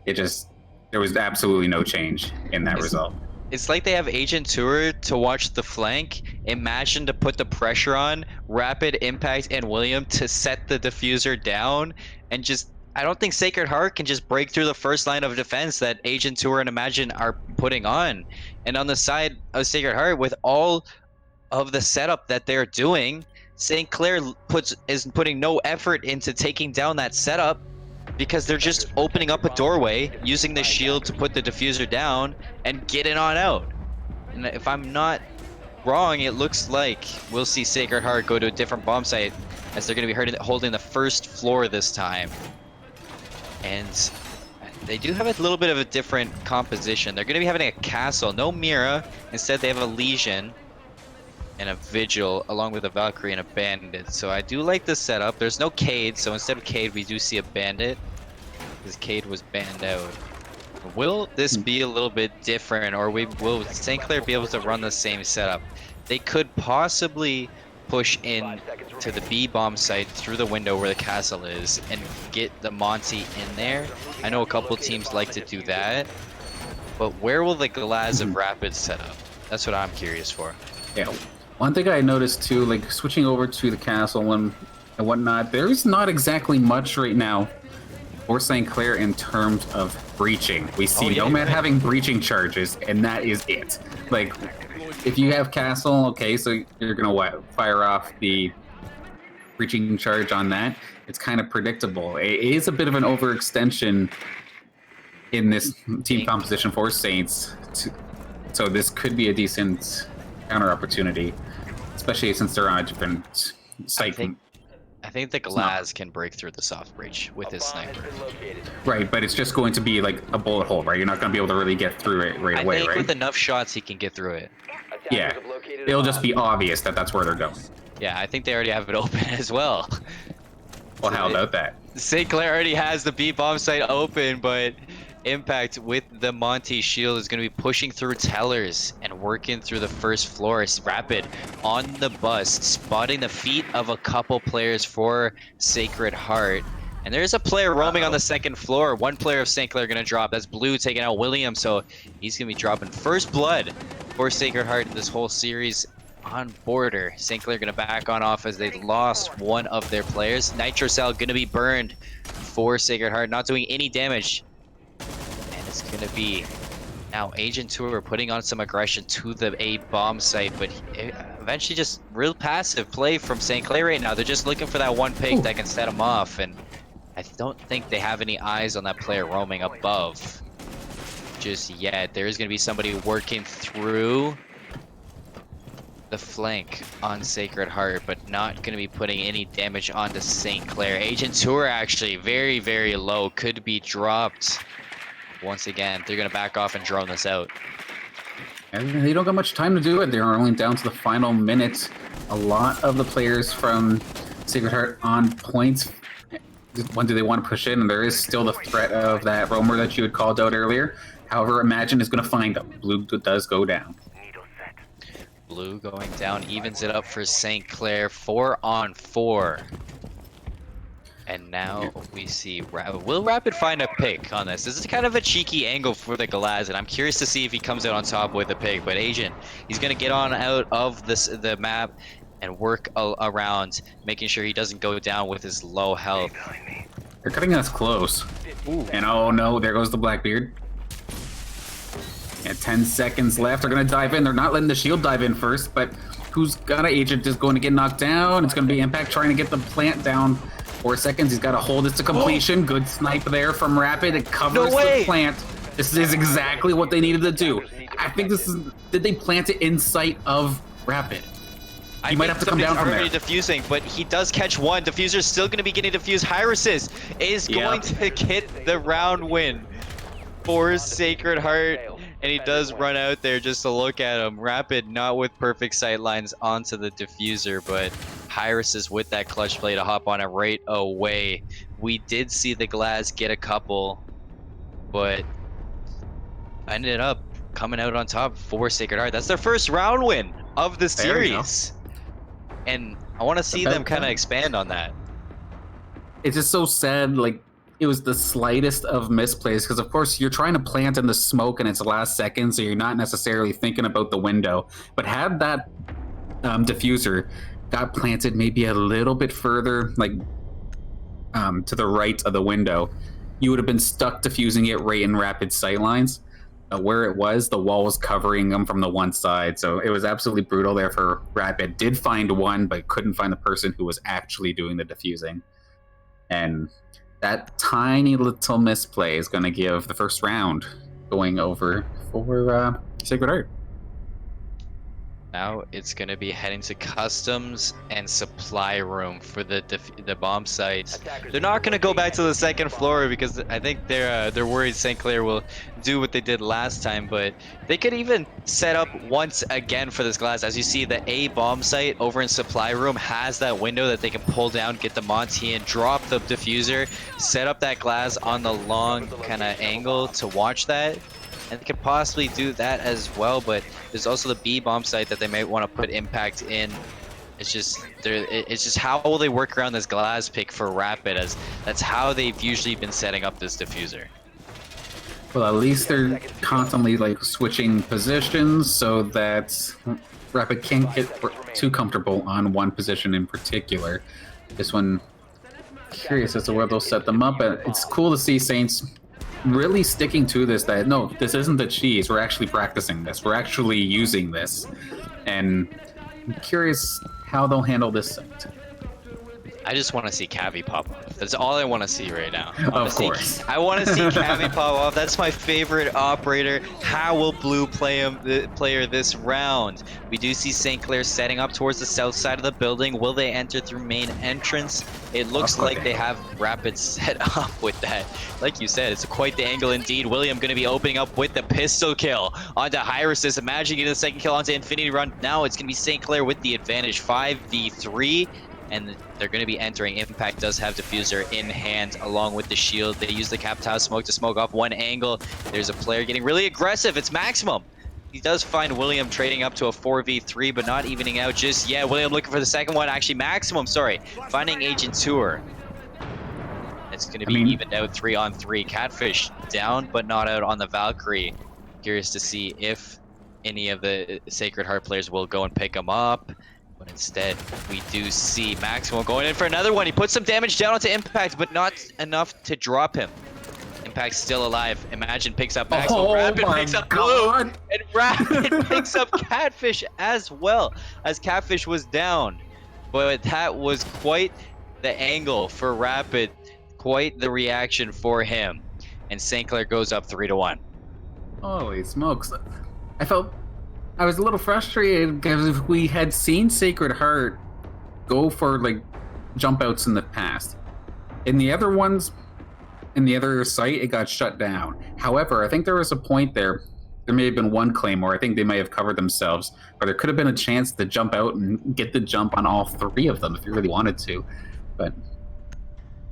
there was absolutely no change in that result. It's like they have Agent Tour to watch the flank. Imagine to put the pressure on Rapid, Impact, and William to set the diffuser down and just. I don't think Sacred Heart can just break through the first line of defense that Agent Tour and Imagine are putting on. And on the side of Sacred Heart, with all of the setup that they're doing, St. Clair is putting no effort into taking down that setup because they're just opening up a doorway, using the shield to put the diffuser down, and getting on out. And if I'm not wrong, it looks like we'll see Sacred Heart go to a different bomb site as they're going to be holding the first floor this time. And they do have a little bit of a different composition. They're going to be having a castle, no Mira. Instead, they have a Legion and a Vigil, along with a Valkyrie and a Bandit. So I do like the setup. There's no Cade, so instead of Cade, we do see a Bandit, because Cade was banned out. Will this be a little bit different, or will St. Clair be able to run the same setup? They could possibly push in to the B bomb site through the window where the castle is and get the Monty in there. I know a couple teams like to do that, but where will the Glaz of Rapid set up? That's what I'm curious for. Yeah. One thing I noticed too, like switching over to the castle and whatnot, there's not exactly much right now for St. Clair in terms of breaching. We see Nomad having breaching charges, and that is it. Like, if you have castle, okay, so you're gonna fire off the breaching charge on that. It's kind of predictable. It is a bit of an overextension in this team composition for Saints, so this could be a decent counter opportunity, especially since they're on a different site. I think the Glaz can break through the soft breach with his sniper. Right, but it's just going to be like a bullet hole, right? You're not going to be able to really get through it right away, right? I think with enough shots, he can get through it. Yeah, it'll just be obvious that that's where they're going. Yeah, I think they already have it open as well. Well, how about that? St. Clair already has the B bomb site open, but Impact with the Monty shield is going to be pushing through tellers and working through the first floor. It's Rapid on the bus, spotting the feet of a couple players for Sacred Heart. And there's a player roaming on the second floor. One player of St. Clair going to drop. That's Blue taking out William, so he's going to be dropping first blood for Sacred Heart this whole series on border. St. Clair going to back on off as they lost one of their players. Nitrocell going to be burned for Sacred Heart, not doing any damage. It's going to be now Agent Tour putting on some aggression to the A bomb site, but eventually just real passive play from St. Clair right now. They're just looking for that one pick that can set them off, and I don't think they have any eyes on that player roaming above just yet. There is going to be somebody working through the flank on Sacred Heart, but not going to be putting any damage onto St. Clair. Agent Tour actually very, very low, could be dropped. Once again, they're going to back off and drone this out. And they don't got much time to do it. They're only down to the final minute. A lot of the players from Sacred Heart on points. When do they want to push in? And there is still the threat of that roamer that you had called out earlier. However, Imagine is going to find them. Blue does go down. Blue going down evens it up for St. Clair. 4-on-4. And now we see, will Rapid find a pick on this? This is kind of a cheeky angle for the Glaz, and I'm curious to see if he comes out on top with a pick. But Agent, he's going to get on out of the map and work around, making sure he doesn't go down with his low health. They're cutting us close. Ooh. And oh no, there goes the Blackbeard. And 10 seconds left. They're going to dive in. They're not letting the shield dive in first, but who's got an Agent is going to get knocked down. It's going to be Impact trying to get the plant down. 4 seconds. He's got to hold this to completion. Good snipe there from Rapid. It covers the plant. This is exactly what they needed to do. I think this is. Did they plant it in sight of Rapid? He might have to come down from there. Already diffusing, but he does catch one. Diffuser's still going to be getting diffused. CR6 is going to get the round win for Sacred Heart. And he does run out there just to look at him. Rapid not with perfect sight lines onto the diffuser, but CR6 is with that clutch play to hop on it right away. We did see the Glaz get a couple, but ended up coming out on top for Sacred Heart. That's their first round win of the series. And I want to see them kind of expand on that. It's just so sad, like, it was the slightest of misplays because, of course, you're trying to plant in the smoke and it's the last second, so you're not necessarily thinking about the window. But had that diffuser got planted maybe a little bit further, like to the right of the window, you would have been stuck diffusing it right in Rapid sightlines. Where it was, the wall was covering them from the one side, so it was absolutely brutal there for Rapid. Did find one, but couldn't find the person who was actually doing the diffusing. And that tiny little misplay is going to give the first round going over for Sacred Heart. Now it's going to be heading to customs and supply room for the bomb site. They're not going to go back to the second floor because I think they're worried St. Clair will do what they did last time, but they could even set up once again for this glass. As you see, the A bomb site over in supply room has that window that they can pull down, get the Monty in, drop the diffuser, set up that glass on the long kind of angle to watch that. And they could possibly do that as well, but there's also the B bomb site that they might want to put impact in. It's just how will they work around this glass pick for Rapid, as that's how they've usually been setting up this diffuser. Well, at least they're constantly like switching positions so that Rapid can't get too comfortable on one position in particular. This one, curious as to where they'll set them up, but it's cool to see Saints really sticking to this, that no, this isn't the cheese, we're actually practicing this, we're actually using this. And I'm curious how they'll handle this site. I just want to see Cavi pop off. That's all I want to see right now. Of course. I want to see Cavi pop off. That's my favorite operator. How will Blue play him, the player this round? We do see St. Clair setting up towards the south side of the building. Will they enter through main entrance? It looks like they have Rapid set up with that. Like you said, it's quite the angle indeed. William going to be opening up with the pistol kill onto CR6. Imagine getting the second kill onto Infinity Run. Now it's going to be St. Clair with the advantage, 5v3. And they're going to be entering. Impact does have diffuser in hand along with the shield. They use the Capitao smoke to smoke off one angle. There's a player getting really aggressive. It's Maximum. He does find William trading up to a 4v3, but not evening out just yet. William looking for the second one. Actually, Maximum, sorry, finding Agent Tour. It's going to be evened out 3-on-3. Catfish down, but not out on the Valkyrie. Curious to see if any of the Sacred Heart players will go and pick him up. But instead, we do see Maximum going in for another one. He puts some damage down onto Impact, but not enough to drop him. Impact's still alive. Imagine picks up Maximum. Oh, Rapid picks up Blue. And Rapid picks up Catfish as well, as Catfish was down. But that was quite the angle for Rapid. Quite the reaction for him. And St. Clair goes up 3-1. Holy smokes. I was a little frustrated because if we had seen Sacred Heart go for like jump outs in the past, in the other ones, in the other site, it got shut down. However, I think there was a point there may have been one Claymore, I think they may have covered themselves, or there could have been a chance to jump out and get the jump on all three of them if you really wanted to. But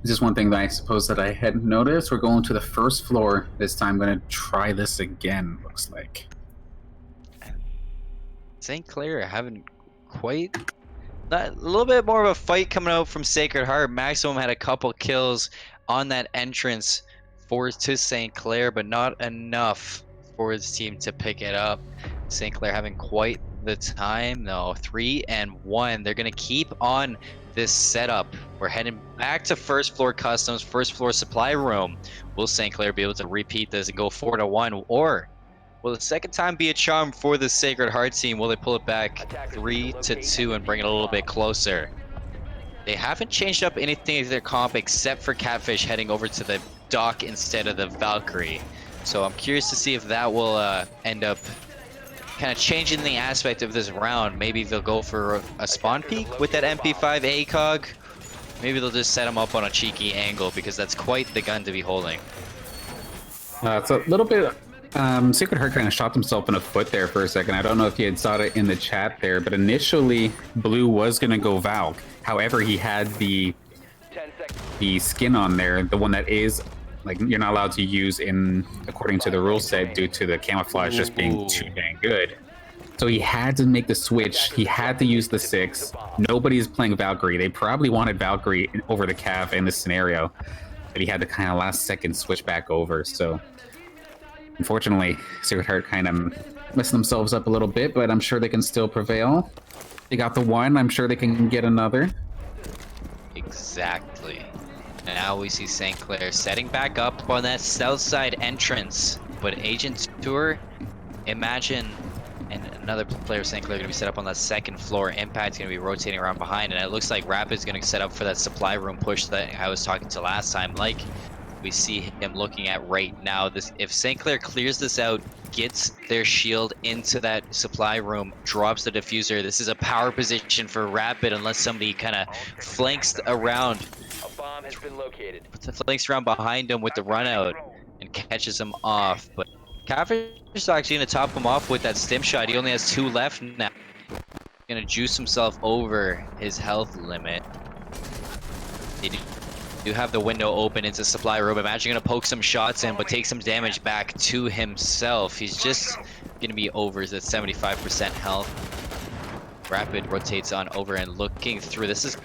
it's just one thing that I suppose that I hadn't noticed. We're going to the first floor this time. I'm going to try this again, looks like. St. Clair having quite a little bit more of a fight coming out from Sacred Heart. Maximum had a couple kills on that entrance to St. Clair, but not enough for his team to pick it up. St. Clair having quite the time though. 3-1. They're gonna keep on this setup. We're heading back to first floor customs, first floor supply room. Will St. Clair be able to repeat this and go 4-1, or will the second time be a charm for the Sacred Heart team? Will they pull it back 3-2 and bring it a little bit closer? They haven't changed up anything in their comp except for Catfish heading over to the dock instead of the Valkyrie. So I'm curious to see if that will end up kind of changing the aspect of this round. Maybe they'll go for a spawn peek with that MP5 ACOG. Maybe they'll just set him up on a cheeky angle because that's quite the gun to be holding. It's a little bit... Sacred Heart kind of shot himself in the foot there for a second. I don't know if you had saw it in the chat there, but initially Blue was going to go Valk. However, he had the skin on there, the one that is like you're not allowed to use in according to the rule set due to the camouflage just being too dang good. So he had to make the switch. He had to use the 6. Nobody's playing Valkyrie. They probably wanted Valkyrie over the Cav in this scenario. that he had to kind of last second switch back over. So unfortunately, Sacred Heart kind of messed themselves up a little bit, but I'm sure they can still prevail. They got the one. I'm sure they can get another. Exactly. Now we see St. Clair setting back up on that south side entrance. But Agent Tour, imagine, and another player St. Clair going to be set up on that second floor. Impact's going to be rotating around behind, and it looks like Rapid's going to set up for that supply room push that I was talking to last time. Like we see him looking at right now. This, if St. Clair clears this out, gets their shield into that supply room, drops the diffuser, this is a power position for Rapid unless somebody kind of flanks around. A bomb has been located. Flanks around behind him with the run out and catches him off. But Catfish is actually going to top him off with that stim shot. He only has 2 left now. Going to juice himself over his health limit. They do have the window open into supply room. Imagine going to poke some shots in, but take some damage back to himself. He's just going to be over at 75% health. Rapid rotates on over and looking through. This is...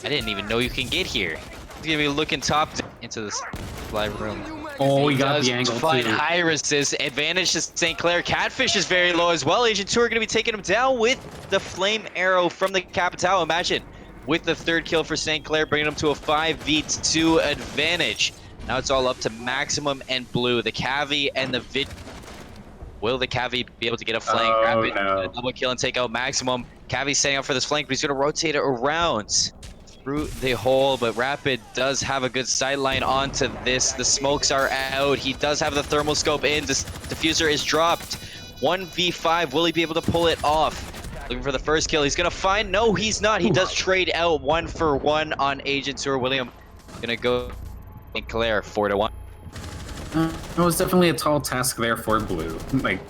I didn't even know you can get here. He's going to be looking top into the supply room. Oh, he got the angle Find too. high resist. Advantage to St. Clair. Catfish is very low as well. Agent 2 are going to be taking him down with the flame arrow from the Capitao. Imagine with the 3rd kill for St. Clair, bringing him to a 5v2 advantage. Now it's all up to Maximum and Blue. The Cavi and the Vid. Will the Cavi be able to get a flank? Oh, Rapid, no. double kill and take out Maximum. Cavi's setting up for this flank, but he's going to rotate it around through the hole, but Rapid does have a good sideline onto this. The smokes are out. He does have the thermal scope in. This diffuser is dropped. 1v5. Will he be able to pull it off? Looking for the first kill. He's gonna find... No, he's not. He does trade out 1-for-1 on Agent Tour. William gonna go in Claire 4-1. It was definitely a tall task there for Blue. Like,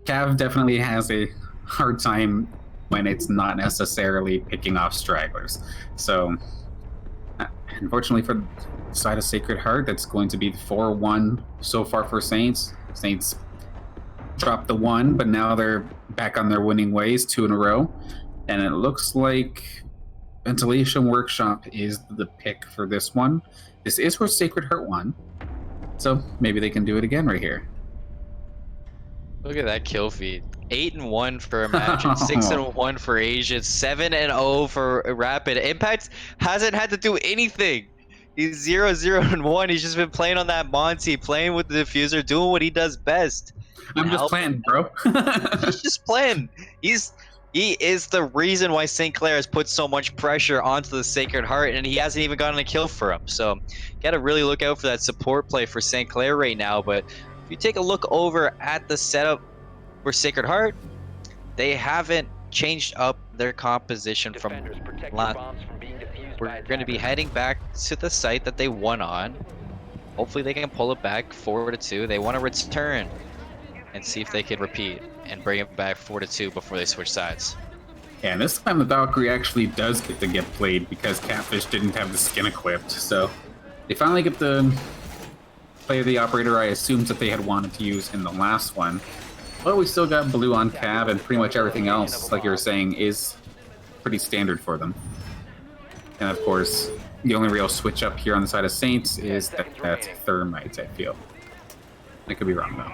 Cav definitely has a hard time when it's not necessarily picking off stragglers. So, unfortunately for the side of Sacred Heart, that's going to be 4-1 so far for Saints. Saints dropped the 1, but now they're back on their winning ways, 2 in a row. And it looks like Ventilation Workshop is the pick for this one. This is where Sacred Heart won, so maybe they can do it again right here. Look at that kill feed. 8-1 for Imagine, 6-1 for Asia, 7-0 for Rapid. Impact hasn't had to do anything. He's 0-0-1. He's just been playing on that Monty, playing with the diffuser, doing what he does best. I'm just playing, bro. He's just playing. He is the reason why St. Clair has put so much pressure onto the Sacred Heart, and he hasn't even gotten a kill for him. So, got to really look out for that support play for St. Clair right now. But if you take a look over at the setup for Sacred Heart, they haven't changed up their composition from last. We're going to be heading back to the site that they won on. Hopefully they can pull it back 4-2. They want to return and see if they can repeat and bring it back 4-2 before they switch sides. Yeah, and this time the Valkyrie actually does get to get played because Catfish didn't have the skin equipped. So they finally get the play the operator I assumed that they had wanted to use in the last one. But we still got Blue on Cav, and pretty much everything else, like you were saying, is pretty standard for them. And of course, the only real switch up here on the side of Saints is that Thermite, I feel. I could be wrong though.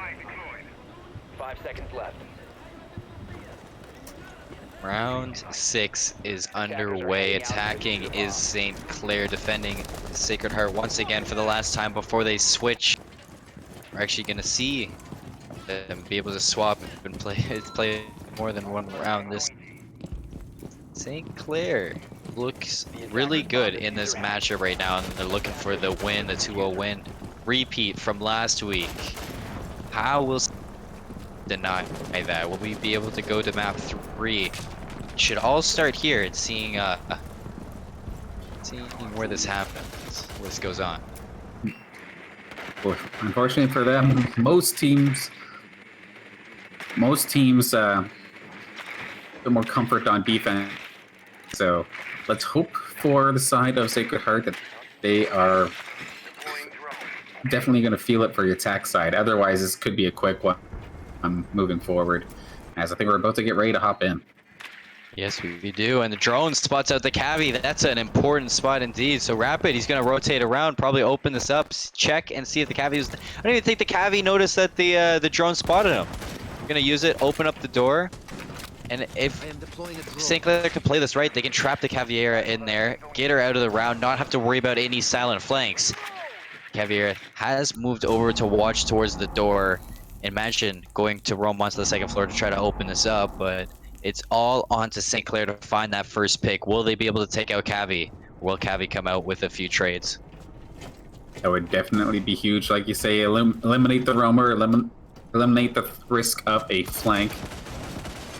5 seconds left. Round 6 is underway. Attacking is St. Clair, defending Sacred Heart once again for the last time before they switch. We're actually going to see them be able to swap and play more than one round. This St. Clair looks really good in this matchup right now, and they're looking for the win, the 2-0 win. Repeat from last week. How will deny that? Will we be able to go to map 3? Should all start here and seeing where this happens, where this goes on. Well, unfortunately for them, most teams put more comfort on defense. So let's hope for the side of Sacred Heart that they are definitely going to feel it for your attack side. Otherwise, this could be a quick one moving forward, as I think we're about to get ready to hop in. Yes, we do. And the drone spots out the Cavi. That's an important spot indeed. So Rapid, he's going to rotate around, probably open this up, check and see if the Cavi was... I don't even think the Cavi noticed that the drone spotted him. We're going to use it, open up the door. And if St. Clair can play this right, they can trap the Caviera in there, get her out of the round, not have to worry about any silent flanks. Caviera has moved over to watch towards the door. Imagine going to roam onto the second floor to try to open this up, but it's all on to St. Clair to find that first pick. Will they be able to take out Cavi? Or will Cavi come out with a few trades? That would definitely be huge. Like you say, eliminate the roamer, eliminate the risk of a flank.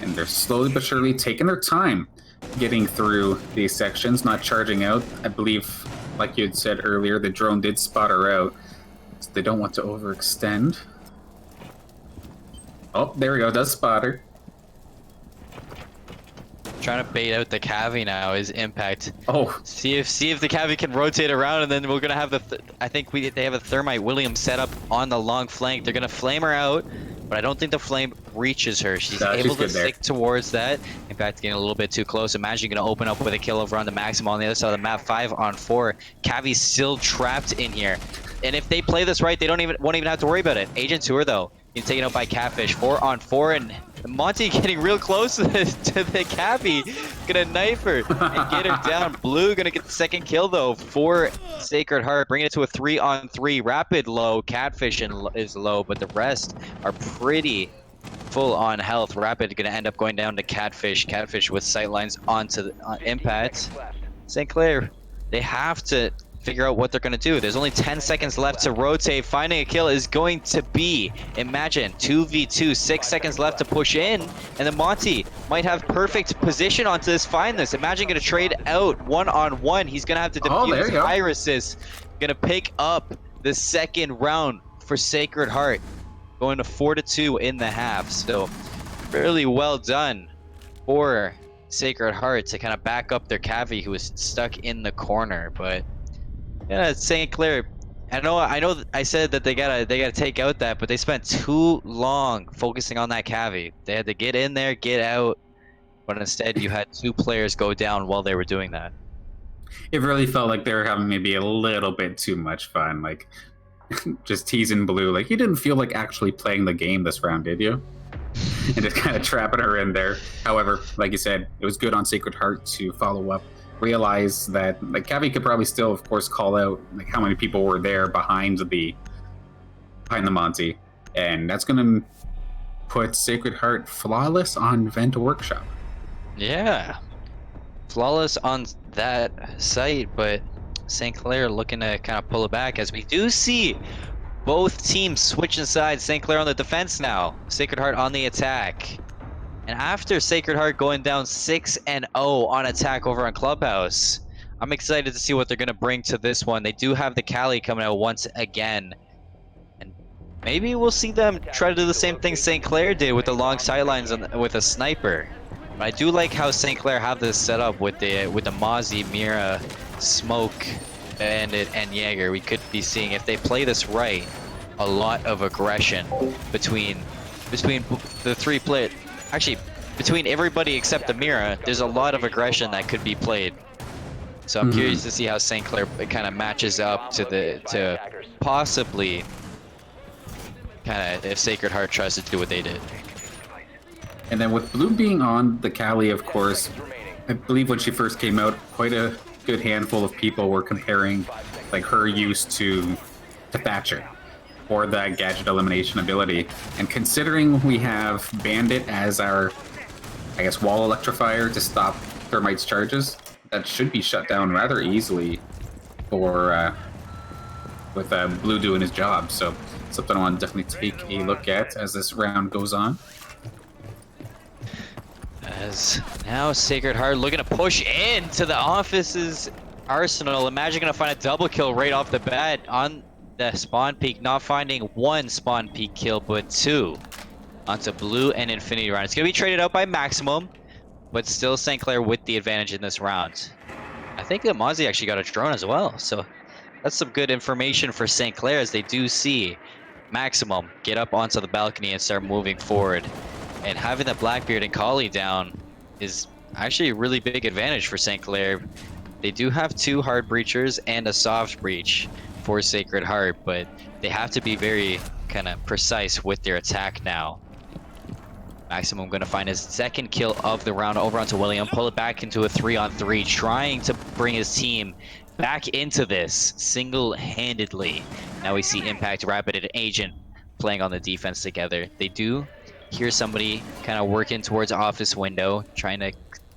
And they're slowly but surely taking their time getting through these sections, not charging out. I believe, like you had said earlier, the drone did spot her out. So they don't want to overextend. Oh, there we go. Does spot her. Trying to bait out the Cavi now is Impact. Oh, See if the Cavi can rotate around, and then we're gonna have I think they have a Thermite Williams set up on the long flank. They're gonna flame her out, but I don't think the flame reaches her. She's able to stick towards that. Impact getting a little bit too close. Imagine gonna open up with a kill over on the Maxima on the other side of the map. 5 on 4. Cavi's still trapped in here, and if they play this right, they won't even have to worry about it. Agent Tour though, getting taken out by Catfish. 4 on 4, and Monty getting real close to the Cavi. Gonna knife her and get her down. Blue gonna get the second kill though for Sacred Heart, bringing it to a 3 on 3. Rapid low, Catfish is low, but the rest are pretty full on health. Rapid gonna end up going down to Catfish. Catfish with sightlines onto the Impact. St. Clair, they have to figure out what they're going to do. There's only 10 seconds left to rotate. Finding a kill is going to be, imagine, 2v2, 6 seconds left to push in, and then Monty might have perfect position onto this. Find this. Imagine going to trade out 1-on-1. He's going to have to defuse Irises. Going to pick up the second round for Sacred Heart, going to 4-2 in the half. So fairly well done for Sacred Heart to kind of back up their Cavi, who was stuck in the corner. But yeah, St. Clair, I know I said that they gotta take out that, but they spent too long focusing on that Cavi. They had to get in there, get out, but instead you had 2 players go down while they were doing that. it really felt like they were having maybe a little bit too much fun, like just teasing Blue. Like, you didn't feel like actually playing the game this round, did you? And just kind of trapping her in there. However, like you said, it was good on Sacred Heart to follow up, realize that like Cavi could probably still, of course, call out like how many people were there behind the Monty, and that's gonna put Sacred Heart flawless on Vent Workshop. Yeah, flawless on that site, but St. Clair looking to kind of pull it back, as we do see both teams switching sides. St. Clair on the defense now, Sacred Heart on the attack. And after Sacred Heart going down 6-0 on attack over on Clubhouse, I'm excited to see what they're going to bring to this one. They do have the Cali coming out once again. And maybe we'll see them try to do the same thing St. Clair did with the long sidelines with a sniper. But I do like how St. Clair have this set up with the Mozzie, Mira, Smoke, Bandit, and Jaeger. We could be seeing, if they play this right, a lot of aggression between the 3 players. Actually, between everybody except the Mira, there's a lot of aggression that could be played. So I'm curious to see how St. Clair kind of matches up to possibly kind of if Sacred Heart tries to do what they did. And then with Blue being on the Cali, of course, I believe when she first came out, quite a good handful of people were comparing like her use to Thatcher, or that gadget elimination ability. And considering we have Bandit as our, I guess, wall electrifier to stop Thermite's charges, that should be shut down rather easily for with Blue doing his job. So something I want to definitely take a look at as this round goes on. As now Sacred Heart looking to push into the Office's arsenal. Imagine gonna find a double kill right off the bat on the spawn peak, not finding 1 spawn peak kill, but 2 onto Blue and Infinity Round. It's gonna be traded out by Maximum, but still St. Clair with the advantage in this round. I think that Mozzie actually got a drone as well, so that's some good information for St. Clair, as they do see Maximum get up onto the balcony and start moving forward. And having the Blackbeard and Collie down is actually a really big advantage for St. Clair. They do have 2 hard breachers and a soft breach for Sacred Heart, but they have to be very kind of precise with their attack now. Maximum going to find his 2nd kill of the round over onto William, pull it back into a 3-on-3, trying to bring his team back into this single-handedly. Now we see Impact, Rapid, and Agent playing on the defense together. They do hear somebody kind of working towards office window, trying to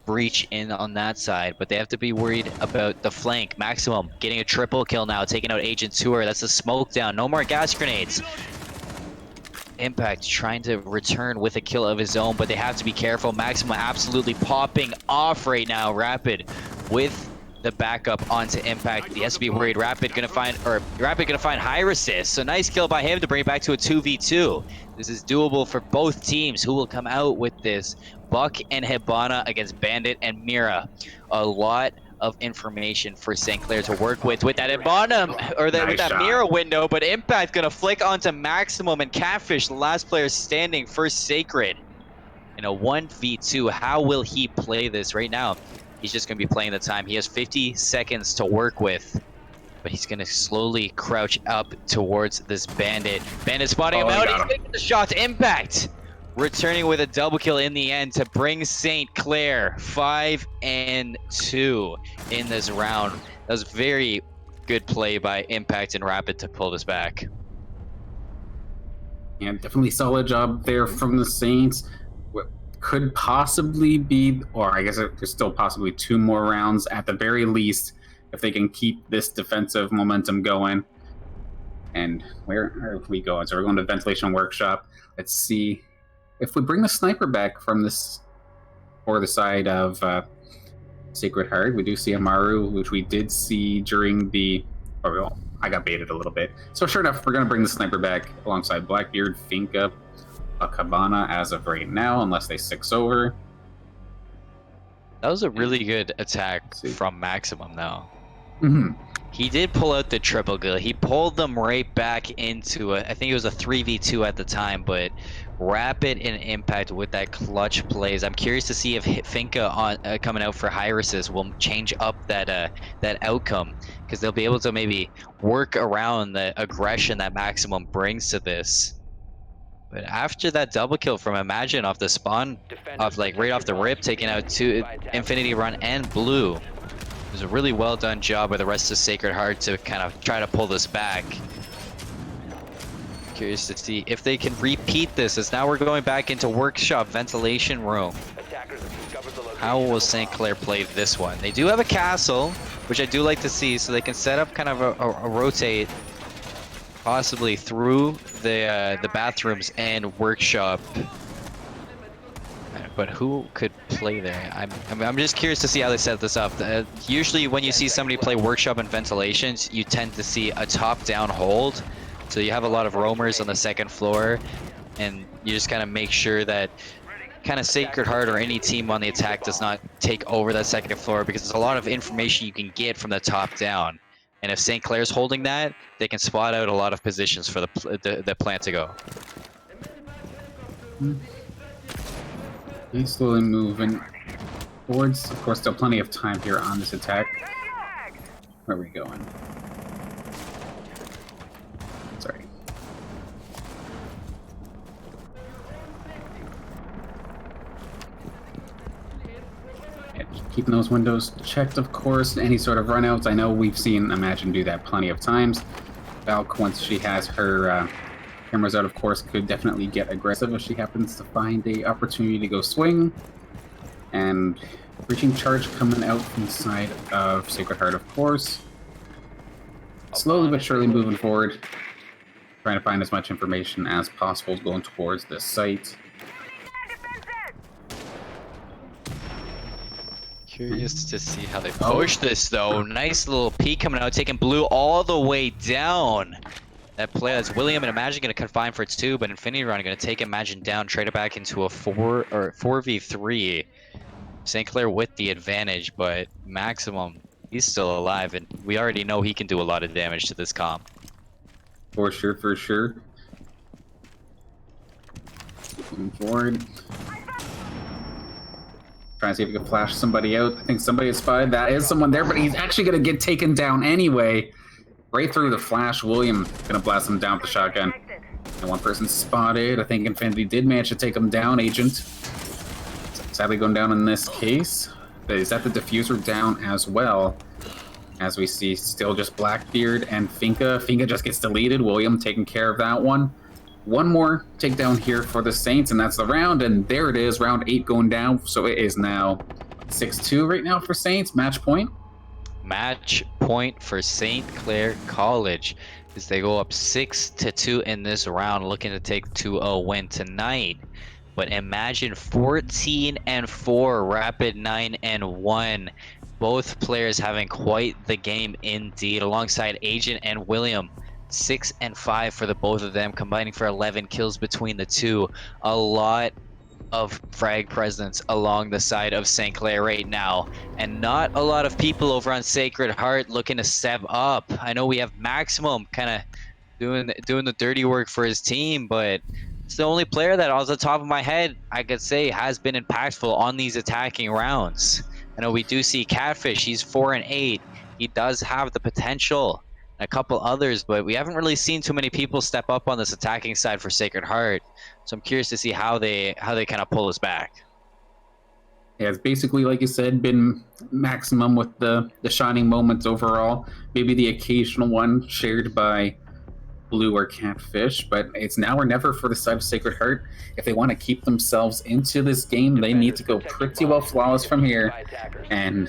breach in on that side, but they have to be worried about the flank. Maximum getting a triple kill now, taking out Agent Tour. That's a smoke down. No more gas grenades. Impact trying to return with a kill of his own, but they have to be careful. Maxima absolutely popping off right now. Rapid with the backup onto Impact. He has to be worried. Rapid gonna find high resist. So nice kill by him to bring it back to a 2v2. This is doable for both teams. Who will come out with this? Buck and Hibana against Bandit and Mira. A lot of information for St. Clair to work with that Hibana or that, Nice with that shot. Mira window, but Impact gonna flick onto Maximum and Catfish, the last player standing for Sacred. In a 1v2, how will he play this right now? He's just gonna be playing the time. He has 50 seconds to work with, but he's gonna slowly crouch up towards this Bandit. Bandit spotting him Oh, he out. got He's him. taking the shot. Impact returning with a double kill in the end to bring St. Clair 5-2 in this round. That was very good play by Impact and Rapid to pull this back. Yeah, definitely solid job there from the Saints. What could possibly be, or I guess there's still possibly 2 more rounds at the very least if they can keep this defensive momentum going. And where are we going? So we're going to Ventilation Workshop. Let's see if we bring the sniper back from this or the side of Sacred Heart. We do see Amaru, which we did see during the. Oh, well, I got baited a little bit. So sure enough, we're going to bring the sniper back alongside Blackbeard, Finka, Cabana as of right now, unless they 6 over. That was a really good attack See. from Maximum though. Mm-hmm. He did pull out the triple kill. He pulled them right back into I think it was a 3v2 at the time, but Rapid and Impact with that clutch plays. I'm curious to see if Finka on coming out for high resist will change up that outcome, because they'll be able to maybe work around the aggression that Maximum brings to this. But after that double kill from Imagine off the spawn, off like right off the rip, taking out 2 Infinity Run and Blue. It was a really well done job by the rest of Sacred Heart to kind of try to pull this back. Curious to see if they can repeat this, as now we're going back into Workshop Ventilation Room. Attackers have discovered the location. How will St. Clair play this one? They do have a castle, which I do like to see, so they can set up kind of a rotate, possibly through the bathrooms and workshop. But who could play there? I'm just curious to see how they set this up. Usually when you see somebody play workshop and ventilations, you tend to see a top-down hold. So you have a lot of roamers on the 2nd floor, and you just kind of make sure that kind of Sacred Heart or any team on the attack does not take over that 2nd floor, because there's a lot of information you can get from the top down. And if St. Clair's holding that, they can spot out a lot of positions for the plant to go. He's slowly moving forwards. Of course, still plenty of time here on this attack. Where are we going? Sorry. Yeah, keeping those windows checked, of course. Any sort of runouts. I know we've seen Imagine do that plenty of times. Valk, once she has her cameras out, of course, could definitely get aggressive if she happens to find a opportunity to go swing. And breaching charge coming out from the side of Sacred Heart, of course. Slowly but surely moving forward, trying to find as much information as possible going towards this site. Curious to see how they push this though. Nice little peek coming out, taking Blue all the way down. That play, that's William and Imagine going to confine for 2, but Infinity Run going to take Imagine down, trade it back into a 4v3. St. Clair with the advantage, but Maximum, he's still alive, and we already know he can do a lot of damage to this comp. For sure, for sure. Moving forward. Trying to see if we can flash somebody out. I think somebody has spotted. That is someone there, but he's actually going to get taken down anyway. Right through the flash. William going to blast him down with the shotgun. And one person spotted. I think Infinity did manage to take him down, Agent. Sadly going down in this case. Is that the diffuser down as well? As we see, still just Blackbeard and Finka. Finka just gets deleted. William taking care of that one. One more takedown here for the Saints, and that's the round. And there it is, round 8 going down. So it is now 6-2 right now for Saints. Match point. Match point for St. Clair College as they go up 6-2 in this round, looking to take 2-0 win tonight. But imagine 14-4, Rapid 9-1. Both players having quite the game indeed, alongside Agent and William. 6-5 for the both of them, combining for 11 kills between the two. A lot of frag presence along the side of St. Clair right now, and not a lot of people over on Sacred Heart looking to step up. I know we have Maximum kind of doing the dirty work for his team, but it's the only player that, off the top of my head, I could say has been impactful on these attacking rounds. I know we do see Catfish, he's 4-8. He does have the potential, and a couple others, but we haven't really seen too many people step up on this attacking side for Sacred Heart. So I'm curious to see how they kind of pull us back. Yeah, it's basically, like you said, been Maximum with the shining moments overall. Maybe the occasional one shared by Blue or Catfish, but it's now or never for the side of Sacred Heart. If they want to keep themselves into this game, they need to go pretty well flawless from here. And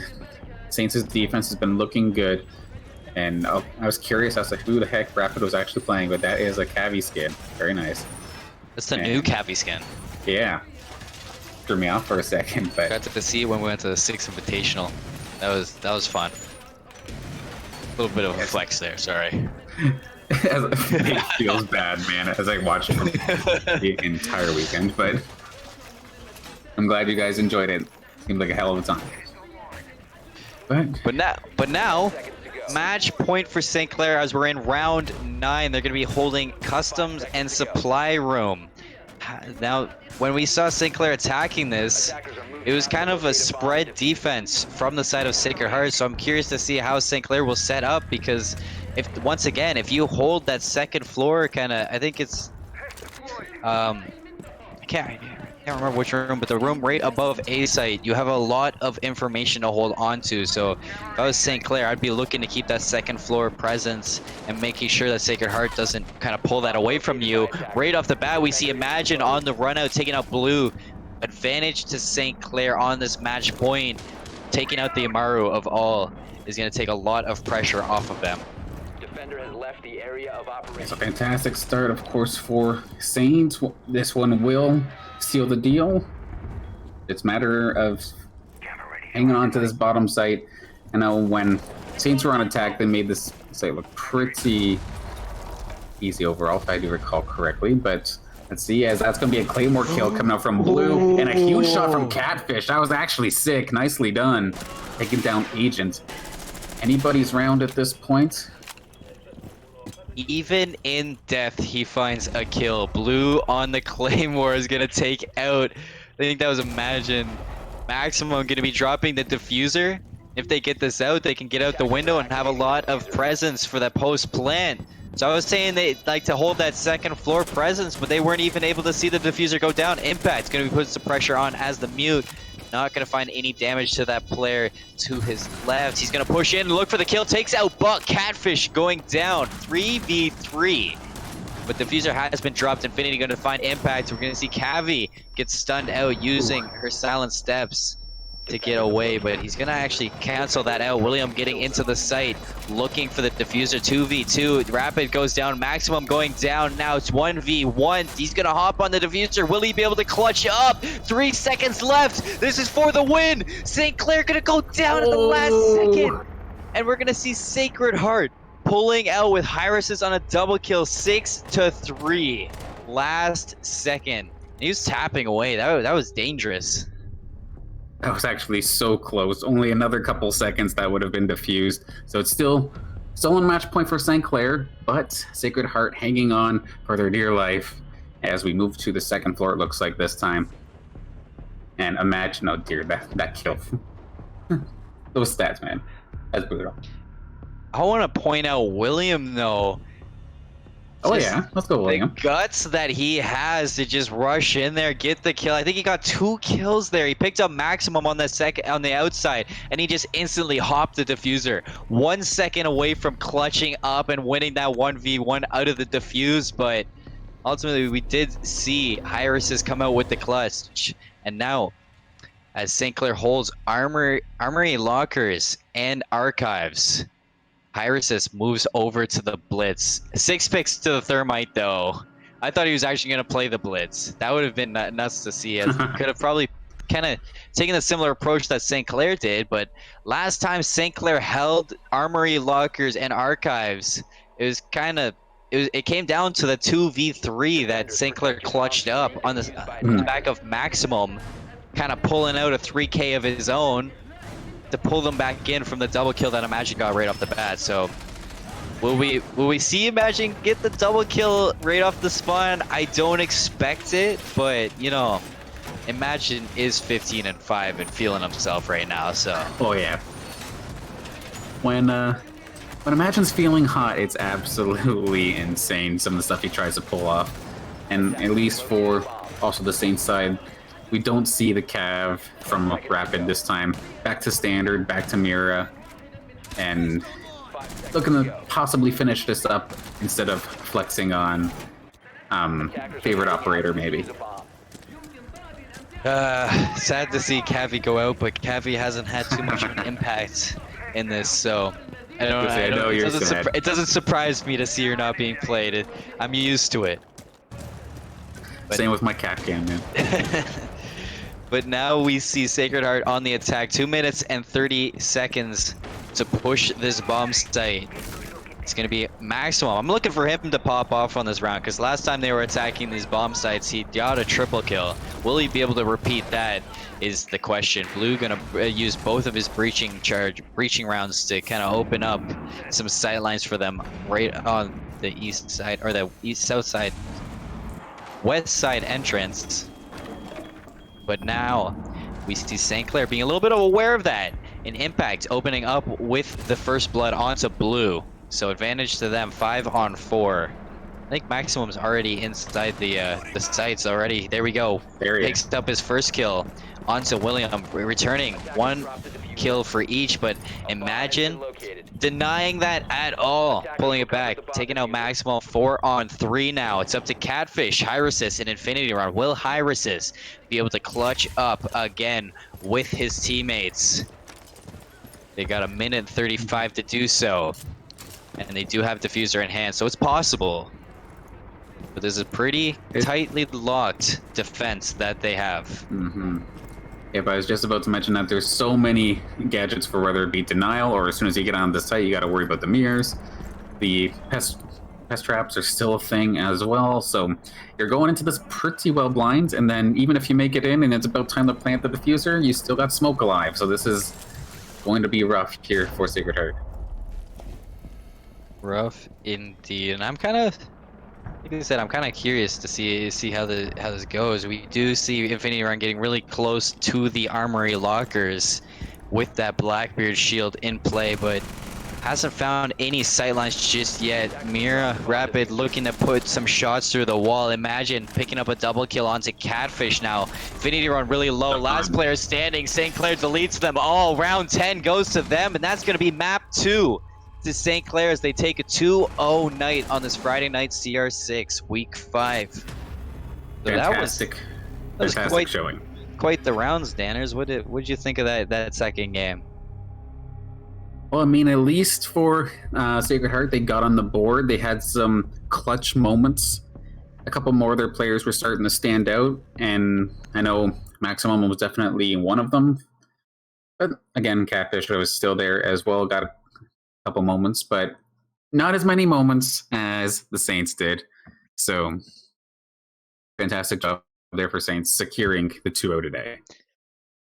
Saints' defense has been looking good. And I was curious as to who the heck Rapid was actually playing, but that is a Cavi skin. Very nice. That's the new Cavi skin. Yeah. Threw me off for a second, but Got to see it when we went to the 6th Invitational. That was fun. A little bit of a flex there, sorry. it feels bad, man, as I watched from the entire weekend, but I'm glad you guys enjoyed it. Seemed like a hell of a time. But now, match point for St. Clair as we're in round 9. They're going to be holding Customs and Supply Room. Now, when we saw St. Clair attacking this, it was kind of a spread defense from the side of Sacred Heart, so I'm curious to see how St. Clair will set up, because once again, if you hold that second floor, kind of, I think it's, I can't remember which room, but the room right above A site, you have a lot of information to hold on to. So if I was St. Clair, I'd be looking to keep that second floor presence and making sure that Sacred Heart doesn't kind of pull that away from you. Right off the bat, we see Imagine on the run out, taking out Blue. Advantage to St. Clair on this match point. Taking out the Amaru of all is going to take a lot of pressure off of them. Defender has left the area of operation. it's a fantastic start, of course, for Saints. This one will seal the deal. It's a matter of hanging on to this bottom site. I know when Saints were on attack, they made this site look pretty easy overall, if I do recall correctly, but let's see, as that's going to be a Claymore kill coming out from Blue, and a huge shot from Catfish. That was actually sick. Nicely done. Taking down Agent. Anybody's round at this point. Even in death, he finds a kill. Blue on the Claymore is going to take out, I think that was Imagine. Maximum going to be dropping the diffuser. If they get this out, they can get out the window and have a lot of presence for that post plant. So I was saying they like to hold that second floor presence, but they weren't even able to see the diffuser go down. Impact's going to be putting some pressure on as the mute. Not going to find any damage to that player to his left. He's going to push in and look for the kill. Takes out Buck. Catfish going down. 3v3. But diffuser has been dropped. Infinity going to find Impact. We're going to see Cavi get stunned out using her silent steps to get away, but he's gonna actually cancel that out. William getting into the site, looking for the diffuser. 2v2. Rapid goes down. Maximum going down. Now it's 1v1. He's gonna hop on the diffuser. Will he be able to clutch up? 3 seconds left. This is for the win. St. Clair gonna go down at the last second, and we're gonna see Sacred Heart pulling out with Hyruses on a double kill. 6-3. Last second. He was tapping away. That was dangerous. That was actually so close. Only another couple seconds that would have been diffused. So it's still on match point for St. Clair, but Sacred Heart hanging on for their dear life as we move to the second floor, it looks like this time. And imagine, oh dear, that kill. Those stats, man. That's brutal. I want to point out William though. Oh Just yeah, let's go, the William. guts that he has to just rush in there, get the kill. I think he got 2 kills there. He picked up maximum on the outside, and he just instantly hopped the diffuser. 1 second away from clutching up and winning that 1v1 out of the diffuse, but ultimately we did see Hyruses come out with the clutch. And now, as St. Clair holds armory lockers and archives, Hyrusis moves over to the Blitz. 6 picks to the Thermite, though. I thought he was actually going to play the Blitz. That would have been nuts to see. It could have probably kind of taken a similar approach that St. Clair did, but last time St. Clair held Armory Lockers and Archives, it was kind of... It came down to the 2v3 that St. Clair clutched up on the back of Maximum, kind of pulling out a 3k of his own to pull them back in from the double kill that Imagine got right off the bat. So will we see Imagine get the double kill right off the spawn? I don't expect it, but you know, Imagine is 15-5 and feeling himself right now. So Oh yeah. When Imagine's feeling hot, it's absolutely insane some of the stuff he tries to pull off. And at least for also the Saints side, we don't see the Cav from Rapid this time. Back to Standard, back to Mira, and looking to possibly finish this up instead of flexing on favorite operator maybe. sad to see Cavi go out, but Cavi hasn't had too much of an impact in this, so it doesn't surprise me to see her not being played. I'm used to it. But, same with my cap cam, man. But now we see Sacred Heart on the attack. 2 minutes and 30 seconds to push this bomb site. It's going to be Maximum. I'm looking for him to pop off on this round, because last time they were attacking these bomb sites, he got a triple kill. Will he be able to repeat that is the question. Blue going to use both of his breaching rounds to kind of open up some sight lines for them right on the east side, or the south side, west side entrance. But now we see St. Clair being a little bit aware of that. An Impact opening up with the first blood onto Blue. So advantage to them, 5-on-4. I think Maximum's already inside the sites already. There we go. Picks up his first kill onto William, returning 1 kill for each, but Imagine denying that at all, pulling it back, taking out Maximum. 4-on-3 now. It's up to Catfish, Hyrusis, and Infinity Round. Will Hyrusis be able to clutch up again with his teammates? They got 1:35 to do so, and they do have Diffuser in hand, so it's possible. But there's a pretty tightly locked defense that they have. Mm-hmm. Yep, I was just about to mention that there's so many gadgets for whether it be denial, or as soon as you get on the site, you got to worry about the mirrors. The pest traps are still a thing as well, so you're going into this pretty well blind, and then even if you make it in and it's about time to plant the diffuser, you still got smoke alive, so this is going to be rough here for Sacred Heart. Rough indeed, and I'm kind of, like I said, I'm kind of curious to see how this goes. We do see Infinity Run getting really close to the Armory Lockers with that Blackbeard shield in play, but hasn't found any sightlines just yet. Mira Rapid looking to put some shots through the wall. Imagine picking up a double kill onto Catfish now. Infinity Run really low. Last player standing. St. Clair deletes them all. Round 10 goes to them, and that's going to be map 2 to St. Clair as they take a 2-0 night on this Friday night CR6 week 5. So Fantastic. That was Fantastic showing. Quite the rounds, Danners. What did you think of that second game? Well, I mean, at least for Sacred Heart, they got on the board. They had some clutch moments. A couple more of their players were starting to stand out, and I know Maximum was definitely one of them. But again, Catfish was still there as well, got a couple moments, but not as many moments as the Saints did. So, fantastic job there for Saints securing the 2-0 today.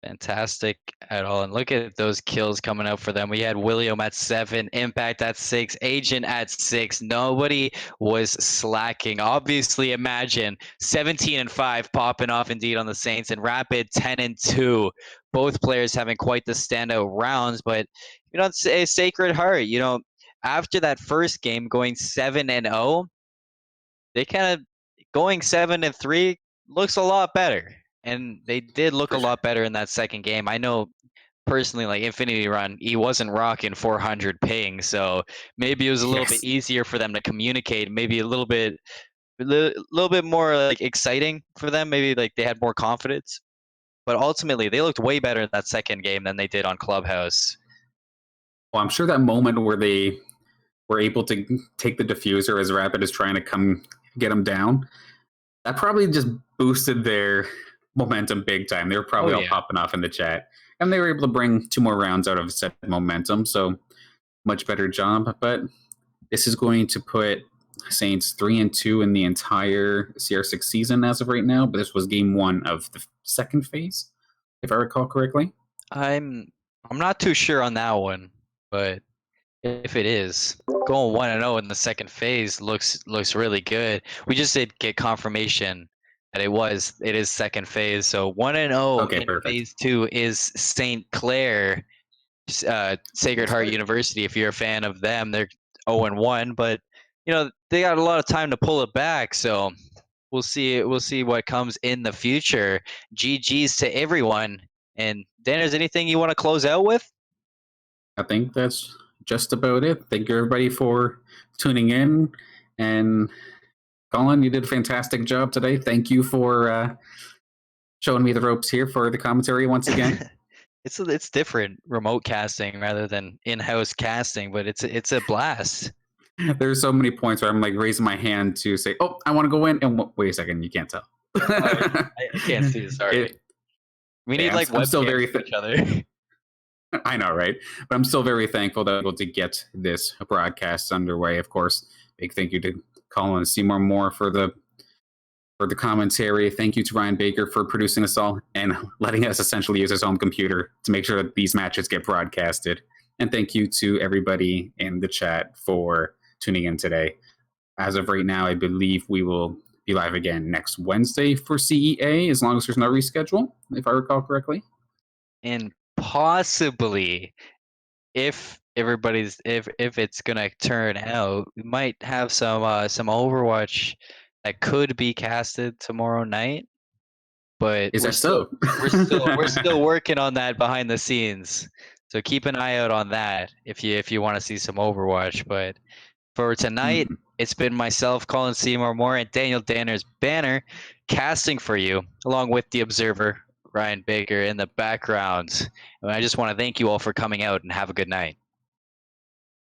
fantastic at all. And look at those kills coming out for them. We had William at 7, Impact at 6, Agent at 6. Nobody was slacking. Obviously, imagine 17 and 5 popping off indeed on the Saints, and Rapid 10 and 2. Both players having quite the standout rounds, but say Sacred Heart, after that first game going 7 and 0, they kind of going 7 and 3 looks a lot better. And they did look For a sure. lot better in that second game. I know personally, like Infinity Run, he wasn't rocking 400 ping, so maybe it was a little bit Yes. easier for them to communicate. Maybe a little bit more like exciting for them. Maybe like they had more confidence. But ultimately, they looked way better in that second game than they did on Clubhouse. Well, I'm sure that moment where they were able to take the diffuser as Rapid is trying to come get them down, that probably just boosted their momentum big time. They were probably Oh all yeah. popping off in the chat. And they were able to bring 2 more rounds out of said momentum. So much better job. But this is going to put Saints 3 and 2 in the entire CR6 season as of right now. But this was game 1 of the second phase, if I recall correctly. I'm not too sure on that one, but if it is, going 1 and 0 in the second phase looks really good. We just did get confirmation that it is second phase. So 1 and 0 Okay, in perfect. phase 2 is St. Clair, Sacred Heart University. If you're a fan of them, they're 0 and 1, but they got a lot of time to pull it back. So we'll see what comes in the future. GG's to everyone. And Dan, is anything you want to close out with? I think that's just about it. Thank you, everybody, for tuning in. And Colin, you did a fantastic job today. Thank you for showing me the ropes here for the commentary once again. It's different remote casting rather than in-house casting, but it's a blast. There's so many points where I'm like raising my hand to say, "Oh, I want to go in," and wait a second, you can't tell. I can't see. Sorry, we need Yeah, like I'm still webcams very. for each other. I know, right? But I'm still very thankful that I'm able to get this broadcast underway. Of course, big thank you to Colin and Seymour Moore for the commentary. Thank you to Ryan Baker for producing us all and letting us essentially use his home computer to make sure that these matches get broadcasted. And thank you to everybody in the chat for tuning in today. As of right now, I believe we will be live again next Wednesday for CEA, as long as there's no reschedule, if I recall correctly. And possibly, if it's gonna turn out, we might have some Overwatch that could be casted tomorrow night. But Is that so? we're still working on that behind the scenes. So keep an eye out on that if you want to see some Overwatch. But for tonight, it's been myself, Colin Seymour Moore, and Daniel Danner's Banner casting for you, along with the Observer, Ryan Baker, in the background. And I just want to thank you all for coming out and have a good night.